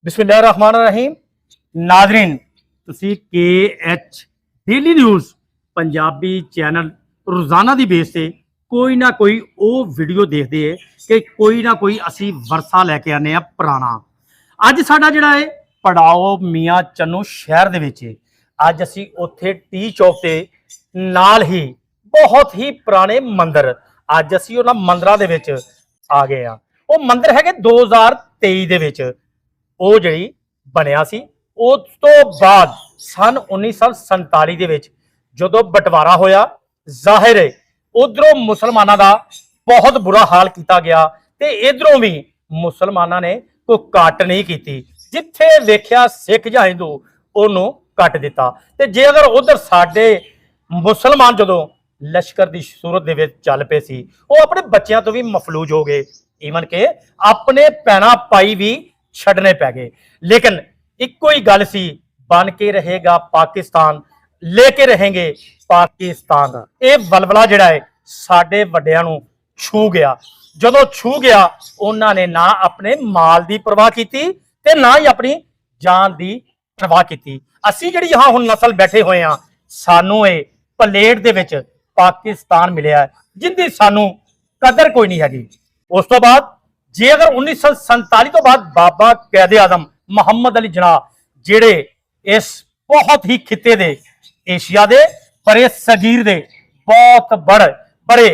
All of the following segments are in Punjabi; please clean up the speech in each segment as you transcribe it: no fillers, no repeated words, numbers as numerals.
बिस्मिल्लाहिर्रहमानिर्रहीम। नाजरीन, ਤੁਸੀਂ KH daily news Punjabi channel रोज़ाना की बेस से कोई ना कोई वो वीडियो देखते हैं कि कोई ना कोई असी वरसा लैके आने पुराना। अज साडा जिहड़ा है पड़ाओ मियाँ चन्नू शहर दे विच अज असी उत्थे टी चौक ते नाल ही बहुत ही पुराने मंदिर अज असी उन्हां मंदिरां दे विच आ गए हैं। वो मंदिर है 2023 दे विच ਉਹ ਜਿਹੜੀ ਬਣਿਆ ਸੀ। ਉਸ ਤੋਂ ਬਾਅਦ सन 1947 ਦੇ ਵਿੱਚ ਜਦੋਂ ਬਟਵਾਰਾ ਹੋਇਆ, ਜ਼ਾਹਿਰ ਹੈ ਉਧਰੋਂ ਮੁਸਲਮਾਨਾਂ ਦਾ ਬਹੁਤ ਬੁਰਾ ਹਾਲ ਕੀਤਾ ਗਿਆ ਤੇ ਇਧਰੋਂ ਵੀ ਮੁਸਲਮਾਨਾਂ ਨੇ ਕੋਈ ਕੱਟ ਨਹੀਂ ਕੀਤੀ। ਜਿੱਥੇ ਵੇਖਿਆ ਸਿੱਖ ਜਾਂ ਹਿੰਦੂ ਉਹਨੂੰ ਕੱਟ ਦਿੱਤਾ। ਤੇ ਜੇ ਅਗਰ ਉਧਰ ਸਾਡੇ ਮੁਸਲਮਾਨ ਜਦੋਂ ਲਸ਼ਕਰ ਦੀ ਸੂਰਤ ਦੇ ਵਿੱਚ ਚੱਲ ਪਏ ਸੀ, ਉਹ ਆਪਣੇ ਬੱਚਿਆਂ ਤੋਂ ਵੀ ਮਫਲੂਜ ਹੋ ਗਏ, ਈਵਨ ਕਿ ਆਪਣੇ ਪੈਣਾ ਪਾਈ ਵੀ ਛੱਡਨੇ ਪੈ ਗਏ। लेकिन इको ही गल सी, बन के रहेगा पाकिस्तान, लेके रहेंगे पाकिस्तान। ये बलबला जिहड़ा है साडे वड्डियां नूं छू गया। जदों छू गया उन्होंने ना अपने माल की परवाह की ते ना ही अपनी जान की परवाह की। असी जिहड़ी यहाँ हुण नस्ल बैठे हुए हैं, सानू ये प्लेट दे विच पाकिस्तान मिलिया जिंदी सानू कदर कोई नहीं हैगी। उस तो बाद जे अगर 1947 तो बाद बाबा कैद आजम मुहम्मद अली जिन्ना जिहड़े इस बहुत ही खिते दे एशिया दे बड़े सगीर दे बहुत बड़े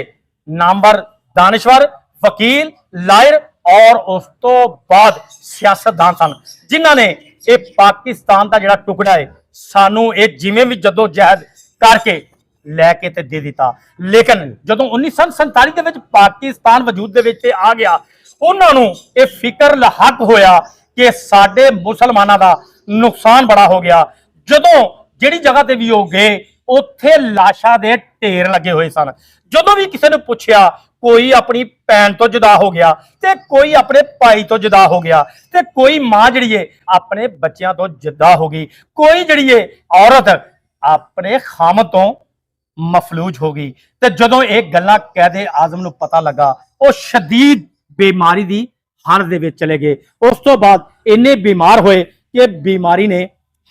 नामवर दानिश्वर वकील लायर और उस तो बाद सियासतदान सन, जिन्हां ने ये पाकिस्तान का जिहड़ा टुकड़ा है सानू ये जिवें भी जदोजहद करके लैके ते दे दिता। लेकिन जदों 1947 दे विच पाकिस्तान वजूद दे विच आ गया, उन्हां नूं ये फिकर लहक होया कि साडे मुसलमानां दा नुकसान बड़ा हो गया। जदों जिहड़ी जगह ते भी हो गए उत्थे लाशां दे ढेर लगे हुए सन। जदों भी किसी ने पूछया कोई अपनी भैन तो जुदा हो गया ते कोई अपने भाई तो जुदा हो गया ते कोई मां जिहड़ी है अपने बच्चों तो जुदा हो गई, कोई जिहड़ी है औरत अपने खामद तो मफलूज हो गई। ते जदों एक गल्लां कैदे आजम नूं पता लगा, वो शदीद बीमारी दी हालत दे विच चले गए। उस तो बाद इन्ने बीमार होए कि बीमारी ने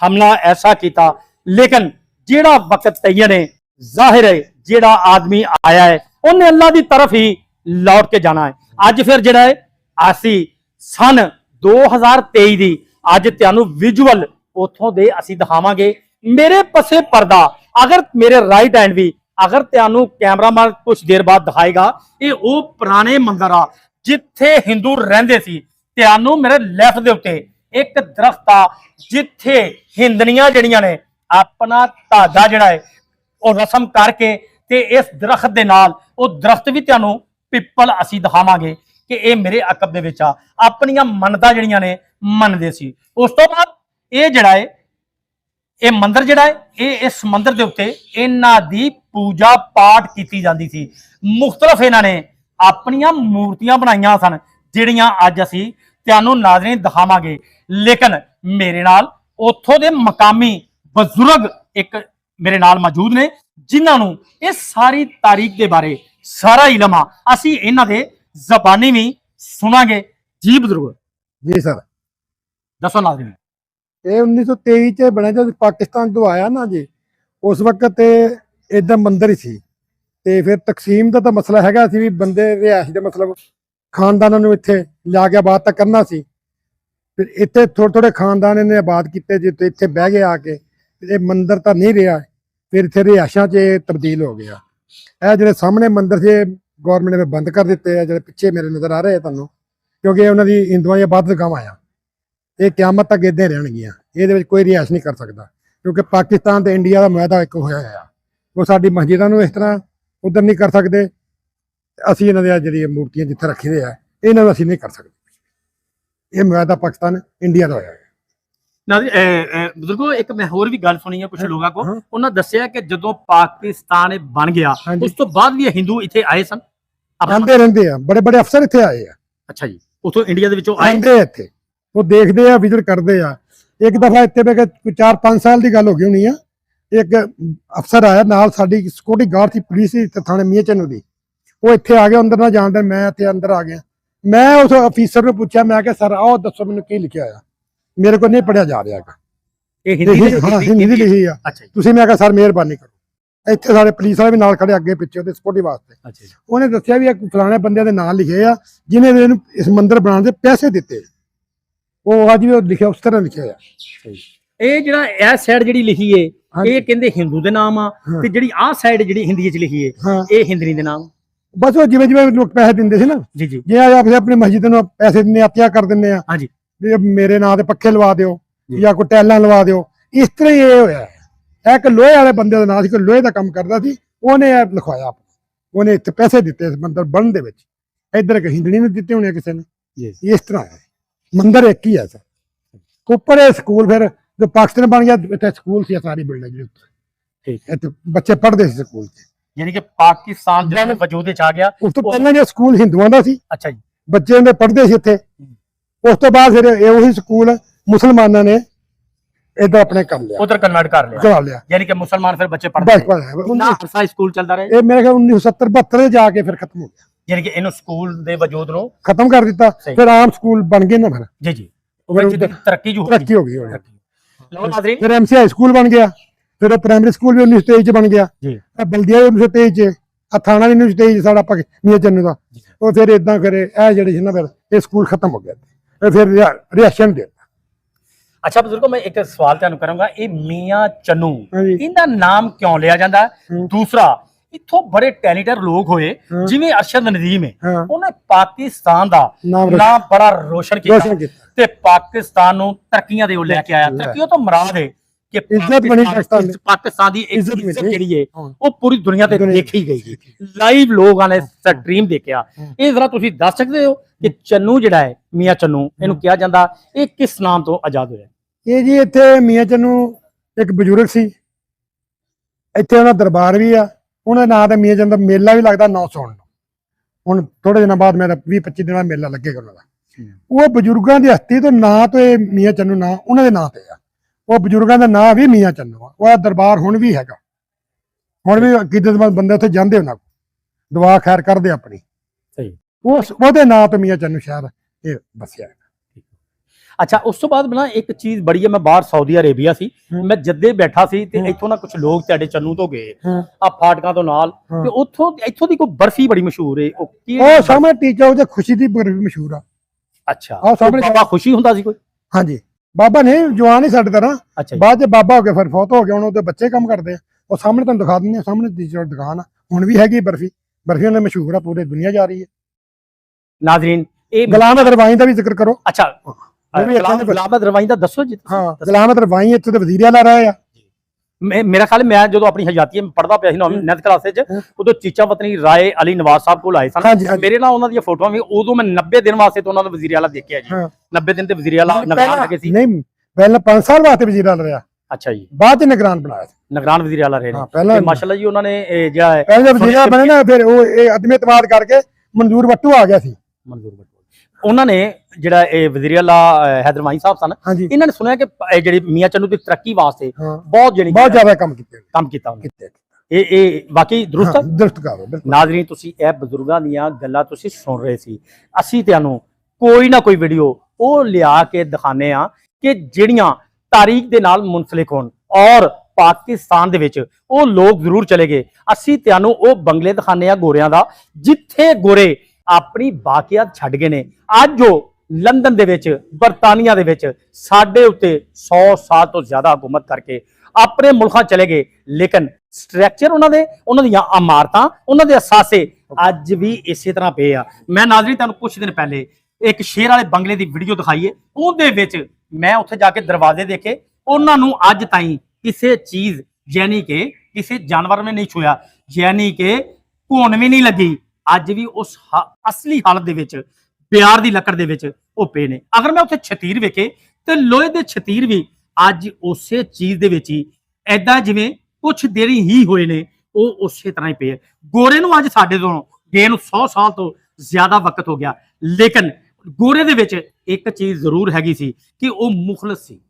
हमला ऐसा किया। लेकिन जिहड़ा वक्त तैयन है, जाहिर है जिहड़ा आदमी आया है उन्हें अल्लाह की तरफ ही लौट के जाना है। अज फिर जिहड़ा है असी सन 2023 दी अज तुहानू विजुअल उथों दे असी दिखावांगे। मेरे पसे पर्दा अगर मेरे राइट हैंड भी अगर तुहानू कैमरामैन कुछ देर बाद दिखाएगा, ये वो पुराने मंदिर आ जिथे हिंदू रहिंदे सी। तुहानू मेरे लैफ्ट दे उत्ते एक दरख्त आ जिथे हिंदनियां जिहड़ियां ने अपना धागा जिहड़ा है वो रस्म करके ते इस दरख्त दे नाल वो दरख्त भी तुहानू पिपल असी दिखावांगे कि ये मेरे अकब दे विच आ अपनियां मन्नतां जिहड़ियां ने मनदे सी। उस तो बाद ये जिहड़ा है ये मंदिर जिहड़ा है ये इस मंदिर दे उत्ते इन्हां दी पूजा पाठ कीती जांदी सी। मुख्तलिफ इन्हां ने अपनियां मूर्तियां बनाईयां सन जिहड़ियां अज असी तुहानू नाज़रीन दिखावांगे। लेकिन मेरे नाल उत्थों दे मकामी बजुर्ग एक मेरे नाल मौजूद ने जिन्हां नू इस सारी तारीख के बारे सारा इलम आ। असी इन्हां दे ज़बानी भी सुनांगे। जी बुजुर्ग जी सर, दसो नाज़रीन। ये 1923 च बने जब पाकिस्तान तो आया ना जी, उस वक्त इधर मंदिर ही सी। ਤੇ ਫਿਰ ਤਕਸੀਮ ਦਾ ਤਾਂ ਮਸਲਾ ਹੈਗਾ ਸੀ ਵੀ ਬੰਦੇ ਰਿਹਾਇਸ਼ ਦੇ ਮਤਲਬ ਖਾਨਦਾਨਾਂ ਨੂੰ ਇੱਥੇ ਲਿਆ ਕੇ ਆਬਾਦ ਤਾਂ ਕਰਨਾ ਸੀ। ਫਿਰ ਇੱਥੇ ਥੋੜੇ ਖਾਨਦਾਨ ਨੇ ਆਬਾਦ ਕੀਤੇ ਜੀ, ਤੇ ਇੱਥੇ ਬਹਿ ਗਏ ਆ ਕੇ। ਇਹ ਮੰਦਿਰ ਤਾਂ ਨਹੀਂ ਰਿਹਾ, ਫਿਰ ਇੱਥੇ ਰਿਹਾਇਸ਼ਾਂ 'ਚ ਤਬਦੀਲ ਹੋ ਗਿਆ। ਇਹ ਜਿਹੜੇ ਸਾਹਮਣੇ ਮੰਦਿਰ ਸੀ ਗੌਰਮੈਂਟ ਨੇ ਬੰਦ ਕਰ ਦਿੱਤੇ ਆ, ਜਿਹੜੇ ਪਿੱਛੇ ਮੇਰੇ ਨਜ਼ਰ ਆ ਰਹੇ ਤੁਹਾਨੂੰ, ਕਿਉਂਕਿ ਉਹਨਾਂ ਦੀ ਹਿੰਦੂਆਂ ਦੀ ਇਬਾਦਤਗਾਹਾਂ ਆ। ਇਹ ਕਿਆਮਤ ਤੱਕ ਇੱਦਾਂ ਰਹਿਣਗੀਆਂ, ਇਹਦੇ ਵਿੱਚ ਕੋਈ ਰਿਹਾਇਸ਼ ਨਹੀਂ ਕਰ ਸਕਦਾ, ਕਿਉਂਕਿ ਪਾਕਿਸਤਾਨ ਤੇ ਇੰਡੀਆ ਦਾ ਮੁਆਹਦਾ ਇੱਕ ਹੋਇਆ ਆ। ਉਹ ਸਾਡੀ ਮਸਜਿਦਾਂ ਨੂੰ ਇਸ ਤਰ੍ਹਾਂ उधर नहीं कर सकते, असी इन्हां दी जिहड़ी मूर्तियां जिथे रखी दे इन्हां नूं असी नहीं कर सकते। ये मुआहदा पाकिस्तान इंडिया दा होया है। बुजुर्गो एक मैं होर भी गल सुनी है कुछ लोगों को, उन्होंने दस्सिया कि जदों पाकिस्तान बन गया उस तो बाद भी हिंदू इत्थे आए सन, आंदे रहिंदे आ, बड़े बड़े अफसर इत्थे आए आ। अच्छा जी, उथों इंडिया दे विचों आंदे इत्थे, वो देखदे आ, विजिट करदे आ। एक दफा इत्थे बे 4-5 साल दी गल हो गई होनी आ, एक अफसर आया नाल साडी सिक्योरिटी गार्ड थी, पुलिस थी थाने मियां चन्नू दी, वो इत्थे आ गया अंदर ना जान दे। मैं इत्थे अंदर आ गया, मैं उस अफीसर नूं पूछया, मैं कहा सर आओ दसो मैनूं की लिखिया होया। ਮੇਰੇ ਕੋਲ ਨਹੀਂ ਪੜਿਆ ਜਾ ਰਿਹਾ ਹੈਗਾ। ਇਹ ਹਿੰਦੀ ਹਿੰਦੀ ਲਿਖੀ ਆ। ਅੱਛਾ ਜੀ, ਤੁਸੀਂ ਮੈਂ ਕਿਹਾ ਸਰ ਮਿਹਰਬਾਨੀ ਕਰੋ। ਇੱਥੇ ਸਾਡੇ ਪੁਲਿਸ ਵਾਲੇ ਵੀ ਨਾਲ ਖੜੇ ਅੱਗੇ ਪਿੱਛੇ ਉਹਦੇ ਸਪੋਰਟਿਵ ਵਾਸਤੇ। ਅੱਛਾ ਜੀ। ਉਹਨੇ ਦੱਸਿਆ ਵੀ ਇਹ ਫਲਾਣੇ ਬੰਦਿਆਂ ਦੇ ਨਾਂ ਲਿਖੇ ਆ ਜਿਨੇ ਇਹਨੂੰ ਇਸ ਮੰਦਿਰ ਬਣਾਉਣ ਦੇ ਪੈਸੇ ਦਿੱਤੇ। ਉਹ ਅੱਜ ਵੀ ਉਹ ਲਿਖਿਆ ਉਸ ਤਰ੍ਹਾਂ ਲਿਖਿਆ ਆ। ਇਹ ਜਿਹੜਾ ਇਹ ਸਾਈਡ ਜਿਹੜੀ ਲਿਖੀ ਏ ਇਹ ਕਹਿੰਦੇ ਹਿੰਦੂ ਦੇ ਨਾਮ ਆ, ਤੇ ਜਿਹੜੀ ਆਹ ਸਾਈਡ ਜਿਹੜੀ ਹਿੰਦੀ ਚ ਲਿਖੀ ਏ ਇਹ ਹਿੰਦਰੀ ਦੇ ਨਾਮ। ਬਸ ਉਹ ਜਿਵੇਂ ਜਿਵੇਂ ਲੋਕ ਪੈਸੇ ਦਿੰਦੇ ਸੀ ਨਾ, ਜੀ ਜੀ, ਜੇ ਆਪਣੀ ਮਸਜਿਦ ਨੂੰ ਪੈਸੇ ਦਿੰਦੇ ਹੱਤਿਆ ਕਰ ਦਿੰਦੇ ਆ, ਹਾਂਜੀ, ਵੀ ਮੇਰੇ ਨਾਂ ਤੇ ਪੱਖੇ ਲਵਾ ਦਿਓ ਜਾਂ ਕੋਈ ਟੈਲਾਂ ਲਵਾ ਦਿਓ। ਇਸ ਤਰ੍ਹਾਂ ਹੀ ਇਹ ਹੋਇਆ। ਇਹ ਇੱਕ ਲੋਹੇ ਵਾਲੇ ਬੰਦੇ ਦਾ ਨਾਂ ਸੀ, ਕੋਈ ਲੋਹੇ ਦਾ ਕੰਮ ਕਰਦਾ ਸੀ, ਉਹਨੇ ਇਹ ਲਿਖਵਾਇਆ। ਉਹਨੇ ਇੱਥੇ ਪੈਸੇ ਦਿੱਤੇ ਇਸ ਮੰਦਿਰ ਬਣਨ ਦੇ ਵਿੱਚ। ਇੱਧਰ ਇੱਕ ਹਿੰਦਣੀ ਨੇ ਦਿੱਤੇ ਹੋਣੇ ਕਿਸੇ ਨੇ। ਇਸ ਤਰ੍ਹਾਂ ਹੈ ਮੰਦਿਰ ਇੱਕ ਹੀ ਹੈ ਸਰ। ਉੱਪਰ ਇਹ ਸਕੂਲ, ਫਿਰ ਜੋ ਪਾਕਿਸਤਾਨ ਬਣ ਗਿਆ ਇੱਥੇ ਸਕੂਲ ਸੀ ਸਾਰੀ ਬਿਲਡਿੰਗ ਦੇ ਉੱਤੇ। ਠੀਕ, ਇੱਥੇ ਬੱਚੇ ਪੜ੍ਹਦੇ ਸੀ ਸਕੂਲ 'ਚ। ਯਾਨੀ ਕਿ ਪਾਕਿਸਤਾਨ ਜਿਹੜਾ ਵਜੂਦ ਵਿੱਚ ਆ ਗਿਆ। ਉਸ ਤੋਂ ਪਹਿਲਾਂ ਜੋ ਸਕੂਲ ਹਿੰਦੂਆਂ ਦਾ ਸੀ, ਅੱਛਾ ਜੀ, ਬੱਚੇ ਉਹਦੇ ਪੜ੍ਹਦੇ ਸੀ ਇੱਥੇ। ਉਸ ਤੋਂ ਬਾਅਦ ਫਿਰ ਇਹ ਉਹੀ ਸਕੂਲ ਮੁਸਲਮਾਨਾਂ ਨੇ ਇੱਧਰ ਆਪਣੇ ਕਰ ਲਿਆ, ਉਧਰ ਕਨਵਰਟ ਕਰ ਲਿਆ। ਯਾਨੀ ਕਿ ਮੁਸਲਮਾਨ ਫਿਰ ਬੱਚੇ ਪੜ੍ਹਦੇ ਨੇ। ਸਕੂਲ ਚੱਲਦਾ ਰਿਹਾ। ਇਹ ਮੇਰੇ ਖਿਆਲ 1970 72 ਜਾ ਕੇ ਫਿਰ ਖਤਮ ਹੋ ਗਿਆ। ਯਾਨੀ ਕਿ ਇਹਨੂੰ ਸਕੂਲ ਦੇ ਵਜੂਦ ਨੂੰ ਖਤਮ ਕਰ ਦਿੱਤਾ। ਫਿਰ ਆਮ ਸਕੂਲ ਬਣ ਗਏ ਨਾ। ਫਿਰ ਜੀ ਜੀ, ਤਰੱਕੀ ਹੋ ਗਈ। ਲਓ ਨਾਜ਼ਰੀਨ, ਫਿਰ ਐਮਸੀ ਹਾਈ ਸਕੂਲ ਬਣ ਗਿਆ। ਫਿਰ ਉਹ ਪ੍ਰਾਇਮਰੀ ਸਕੂਲ ਵੀ 1923 ਚ ਬਣ ਗਿਆ ਜੀ। ਇਹ ਬਲਦੀਆ 1923 ਚ, ਆ ਥਾਣਾ ਵੀ 1923 ਸਾਡਾ ਮੀਆਂ ਚੰਨੂ ਦਾ। ਉਹ ਫਿਰ ਇਦਾਂ ਫਿਰ ਇਹ ਜਿਹੜੇ ਸੀ ਨਾ, ਫਿਰ ਇਹ ਸਕੂਲ ਖਤਮ ਹੋ ਗਿਆ। ਫਿਰ ਰਿਐਕਸ਼ਨ ਦੇ। ਅੱਛਾ ਬਜ਼ੁਰਗੋ, ਮੈਂ ਇੱਕ ਸਵਾਲ ਤੁਹਾਨੂੰ ਕਰਾਂਗਾ। ਇਹ ਮੀਆਂ ਚੰਨੂ ਇਹਦਾ ਨਾਮ ਕਿਉਂ ਲਿਆ ਜਾਂਦਾ? ਦੂਸਰਾ, ਇੱਥੋਂ ਬੜੇ ਟੈਲੈਂਟਡ ਲੋਕ ਹੋਏ ਜਿਵੇਂ ਅਰਸ਼ਦ ਨਦੀਮ ਹੈ, ਉਹਨੇ ਪਾਕਿਸਤਾਨ ਦਾ ਨਾਮ ਬੜਾ ਰੋਸ਼ਨ ਕੀਤਾ ਤੇ ਪਾਕਿਸਤਾਨ ਨੂੰ ਤਰੱਕੀਆਂ ਦੇ ਉਹ ਲੈ ਕੇ ਆਇਆ। ਤਰੱਕੀਆਂ ਤੋਂ ਮੁਰਾਦ ਹੈ ਕਿ ਪਾਕਿਸਤਾਨ ਦੀ ਇੱਜ਼ਤ ਜਿਹੜੀ ਹੈ ਉਹ ਪੂਰੀ ਦੁਨੀਆ ਤੇ ਦੇਖੀ ਗਈ। ਲਾਈਵ ਲੋਕਾਂ ਨੇ ਸਟ੍ਰੀਮ ਦੇਖਿਆ। ਇਹ ਜ਼ਰਾ ਤੁਸੀਂ ਦੱਸ ਸਕਦੇ ਹੋ ਕਿ ਚੰਨੂ ਜਿਹੜਾ ਹੈ, ਮੀਆਂ ਚੰਨੂ ਇਹਨੂੰ ਕਿਹਾ ਜਾਂਦਾ, ਇਹ ਕਿਸ ਨਾਮ ਤੋਂ ਆਜ਼ਾਦ ਹੋਇਆ? ਇਹ ਜੀ ਇੱਥੇ ਮੀਆਂ ਚੰਨੂ ਇੱਕ ਬਜ਼ੁਰਗ ਸੀ। ਇੱਥੇ ਉਹਨਾਂ ਦਰਬਾਰ ਵੀ ਆ। ਉਹਨਾਂ ਨਾਂ ਤੇ ਮੀਆਂ ਚੰਨੂ ਦਾ ਮੇਲਾ ਵੀ ਲੱਗਦਾ 9 ਸੌਣ ਨੂੰ। ਹੁਣ ਥੋੜੇ ਦਿਨਾਂ ਬਾਅਦ ਮੇਰਾ 20-25 ਦਿਨਾਂ ਦਾ ਮੇਲਾ ਲੱਗੇਗਾ ਉਹਨਾਂ ਦਾ। ਉਹ ਬਜ਼ੁਰਗਾਂ ਦੀ ਹਸਤੀ ਤੋਂ ਨਾਂ ਤੋਂ ਇਹ ਮੀਆਂ ਚੰਨੂ ਨਾਂ ਉਹਨਾਂ ਦੇ ਨਾਂ ਤੇ ਆ। ਉਹ ਬਜ਼ੁਰਗਾਂ ਦਾ ਨਾਂ ਵੀ ਮੀਆਂ ਚੰਨੂ ਆ। ਉਹ ਦਰਬਾਰ ਹੁਣ ਵੀ ਹੈਗਾ। ਹੁਣ ਵੀ ਅਕੀਦਤਮੰਦ ਬੰਦੇ ਉੱਥੇ ਜਾਂਦੇ ਉਹਨਾਂ ਕੋਲ ਦੁਆ ਖੈਰ ਕਰਦੇ ਆਪਣੀ। ਸਹੀ, ਉਹਦੇ ਨਾਂ ਤੋਂ ਮੀਆਂ ਚੰਨੂ ਸ਼ਹਿਰ ਇਹ ਬਸਿਆ। ਅੱਛਾ, ਉਸ ਤੋਂ ਬਾਅਦ ਬਣਾ ਇੱਕ ਚੀਜ਼ ਬੜੀ ਹੈ। ਮੈਂ ਬਾਹਰ ਸਾਊਦੀ ਅਰੇਬੀਆ ਸੀ, ਮੈਂ ਜੱਦੇ ਬੈਠਾ ਸੀ ਤੇ ਇੱਥੋਂ ਨਾ ਕੁਝ ਲੋਕ ਤੁਹਾਡੇ ਚੰਨੂ ਤੋਂ ਗਏ ਆ ਫਾਟਕਾਂ ਤੋਂ ਨਾਲ, ਤੇ ਇੱਥੋਂ ਦੀ ਕੋਈ ਬਰਫੀ ਬੜੀ ਮਸ਼ਹੂਰ ਹੈ। ਉਹ ਸਾਹਮਣੇ ਟੀਚਾ ਉਹਦੇ ਖੁਸ਼ੀ ਦੀ ਬਰਫੀ ਮਸ਼ਹੂਰ ਆ। ਅੱਛਾ, ਆਹ ਸਾਹਮਣੇ ਬਾਬਾ ਖੁਸ਼ੀ ਹੁੰਦਾ ਸੀ ਕੋਈ? ਹਾਂਜੀ, ਬਾਬਾ ਨੇ ਜਵਾਨ ਹੀ ਸਾਡੇ ਤਰ੍ਹਾਂ। ਬਾਅਦ ਚ ਬਾਬਾ ਹੋ ਗਿਆ, ਫਿਰ ਫੌਤ ਹੋ ਗਿਆ। ਹੁਣ ਉਹਦੇ ਬੱਚੇ ਕੰਮ ਕਰਦੇ ਆ। ਉਹ ਸਾਹਮਣੇ ਤੁਹਾਨੂੰ ਦਿਖਾ ਦਿੰਦੇ ਆ। ਸਾਹਮਣੇ ਟੀਚਰ ਦੁਕਾਨ ਆ, ਹੁਣ ਵੀ ਹੈਗੀ ਬਰਫੀ। ਬਰਫੀ ਉਹਨੇ ਮਸ਼ਹੂਰ ਆ, ਪੂਰੇ ਦੁਨੀਆ ਜਾ ਰਹੀ ਹੈ। ਨਾਜ਼ਰੀਨ, ਇਹ ਗੁਲਾਮ ਅਹਿਮਦ ਰਵਾਈ ਦਾ ਵੀ ਜ਼ਿਕਰ ਕਰੋ। ਅੱਛਾ, ਗੁਲਾਮ ਅਹਿਮਦ ਰਵਾਈ ਦਾ ਦੱਸੋ ਜੀ। ਹਾਂ, ਗੁਲਾਮ ਅਹਿਮਦ ਰਵਾਈ ਇੱਥੇ ਦੇ ਵਜ਼ੀਰ ਆਲਾ ਰਹੇ ਆ। ਮੇਰਾ ਖਿਆਲ ਮੈਂ ਜਦੋਂ ਆਪਣੀ ਹਯਾਤੀ ਪੜ੍ਹਦਾ ਪਿਆ ਸੀ 9th ਕਲਾਸ ਵਿੱਚ, ਉਦੋਂ ਚੀਚਾ ਵਤਨੀ ਰਾਏ ਅਲੀ ਨਵਾਜ਼ ਸਾਹਿਬ ਕੋਲ ਆਏ ਸਨ। ਮੇਰੇ ਨਾਲ ਉਹਨਾਂ ਦੀਆਂ ਫੋਟੋਆਂ ਵੀ, ਉਦੋਂ ਮੈਂ 90 ਦਿਨ ਵਾਸਤੇ ਤੋਂ ਉਹਨਾਂ ਦਾ ਵਜ਼ੀਰ ਆਲਾ ਦੇਖਿਆ ਜੀ। 90 ਦਿਨ ਤੇ ਵਜ਼ੀਰ ਆਲਾ ਨਿਗਰਾਨ ਲੱਗੇ ਸੀ। ਨਹੀਂ, ਪਹਿਲਾਂ 5 ਸਾਲ ਵਾਸਤੇ ਵਜ਼ੀਰ ਆਲਾ ਰਿਹਾ। ਅੱਛਾ ਜੀ, ਬਾਅਦ ਚ ਨਿਗਰਾਨ ਬਣਾਇਆ ਸੀ। ਨਿਗਰਾਨ ਵਜ਼ੀਰ ਆਲਾ ਰਹੇ ਨੇ ਮਾਸ਼ਾਅੱਲਾ ਜੀ। ਉਹਨਾਂ ਨੇ ਜਿਹੜਾ ਪਹਿਲੇ ਵਜ਼ੀਰ ਆਲਾ ਬਣੇ ਨਾ, ਫਿਰ ਉਹ ਇਹ ਅਦਮ ਇਤਮਾਦ ਕਰਕੇ ਮਨਜ਼ੂਰ ਵੱਟੂ ਆ ਗਿਆ ਸੀ। ਮਨਜ਼ੂਰ ਵੱਟੂ ਉਹਨਾਂ ਨੇ ਜਿਹੜਾ ਇਹ ਵਜ਼ੀਰ ਆਲਾ ਹੈਦਰ ਮਾਈ ਸਾਹਿਬ ਸਨ, ਇਹਨਾਂ ਨੇ ਸੁਣਿਆ ਕਿ ਜਿਹੜੀ ਮੀਆਂ ਚੰਨੂ ਦੀ ਤਰੱਕੀ ਵਾਸਤੇ ਬਹੁਤ ਜ਼ਿਆਦਾ ਕੰਮ ਕੀਤਾ। ਇਹ ਵਾਕਈ ਦਰੁਸਤ ਦਰੁਸਤ। ਨਾਜ਼ਰੀਨ, ਤੁਸੀਂ ਇਹ ਬਜ਼ੁਰਗਾਂ ਦੀਆਂ ਗੱਲਾਂ ਤੁਸੀਂ ਸੁਣ ਰਹੇ ਸੀ। ਅਸੀਂ ਤੁਹਾਨੂੰ ਕੋਈ ਨਾ ਕੋਈ ਵੀਡੀਓ ਉਹ ਲਿਆ ਕੇ ਦਿਖਾਣੇ ਆ ਕਿ ਜਿਹੜੀਆਂ ਤਾਰੀਖ ਦੇ ਨਾਲ ਮੁਨਸਲਿਕ ਹੋਣ। ਔਰ ਪਾਕਿਸਤਾਨ ਦੇ ਵਿੱਚ ਉਹ ਲੋਕ ਜ਼ਰੂਰ ਚਲੇ ਗਏ। ਅਸੀਂ ਤੁਹਾਨੂੰ ਉਹ ਬੰਗਲੇ ਦਿਖਾਣੇ ਆ ਗੋਰਿਆਂ ਦਾ, ਜਿੱਥੇ ਗੋਰੇ ਆਪਣੀ ਬਾਕੀਆਤ ਛੱਡ ਗਏ ਨੇ। ਅੱਜ ਉਹ ਲੰਡਨ ਦੇ ਵਿੱਚ, ਬਰਤਾਨੀਆ ਦੇ ਵਿੱਚ ਸਾਡੇ ਉੱਤੇ 100 ਸਾਲ ਤੋਂ ਜ਼ਿਆਦਾ ਹਕੂਮਤ ਕਰਕੇ ਆਪਣੇ ਮੁਲਕਾਂ ਚਲੇ ਗਏ। ਲੇਕਿਨ ਸਟਰਕਚਰ ਉਹਨਾਂ ਦੀਆਂ ਇਮਾਰਤਾਂ, ਉਹਨਾਂ ਦੇ ਅਸਾਸੇ ਅੱਜ ਵੀ ਇਸੇ ਤਰ੍ਹਾਂ ਪਏ ਆ। ਮੈਂ ਨਾਜ਼ਰੀਨ ਤੁਹਾਨੂੰ ਕੁਝ ਦਿਨ ਪਹਿਲੇ ਇੱਕ ਸ਼ੇਰ ਵਾਲੇ ਬੰਗਲੇ ਦੀ ਵੀਡੀਓ ਦਿਖਾਈ ਹੈ। ਉਹਦੇ ਵਿੱਚ ਮੈਂ ਉੱਥੇ ਜਾ ਕੇ ਦਰਵਾਜ਼ੇ ਦੇਖੇ। ਉਹਨਾਂ ਨੂੰ ਅੱਜ ਤਾਈਂ ਕਿਸੇ ਚੀਜ਼ ਯਾਨੀ ਕਿ ਕਿਸੇ ਜਾਨਵਰ ਨੇ ਨਹੀਂ ਛੂਇਆ, ਯਾਨੀ ਕਿ ਘੁਣ ਵੀ ਨਹੀਂ ਲੱਗੀ। ਅੱਜ ਵੀ ਉਸ ਅਸਲੀ ਹਾਲਤ ਦੇ ਵਿੱਚ ਪਿਆਰ ਦੀ ਲੱਕੜ ਦੇ ਵਿੱਚ ਉਹ ਪਏ ਨੇ। ਅਗਰ ਮੈਂ ਉੱਥੇ ਛਤੀਰ ਵੇਖੇ ਤੇ ਲੋਹੇ ਦੇ ਛਤੀਰ ਵੀ ਅੱਜ ਉਸੇ ਚੀਜ਼ ਦੇ ਵਿੱਚ ਹੀ ਐਦਾਂ ਜਿਵੇਂ ਕੁਝ ਦੇਰੀ ਹੀ ਹੋਏ ਨੇ, ਉਹ ਉਸੇ ਤਰ੍ਹਾਂ ਹੀ ਪਏ। ਗੋਰੇ ਨੂੰ ਅੱਜ ਸਾਡੇ ਤੋਂ ਗਏ ਨੂੰ 100 ਸਾਲ ਤੋਂ ਜ਼ਿਆਦਾ ਵਕਤ ਹੋ ਗਿਆ। ਲੇਕਿਨ ਗੋਰੇ ਦੇ ਵਿੱਚ ਇੱਕ ਚੀਜ਼ ਜ਼ਰੂਰ ਹੈਗੀ ਸੀ ਕਿ ਉਹ ਮੁਖਲਸ ਸੀ,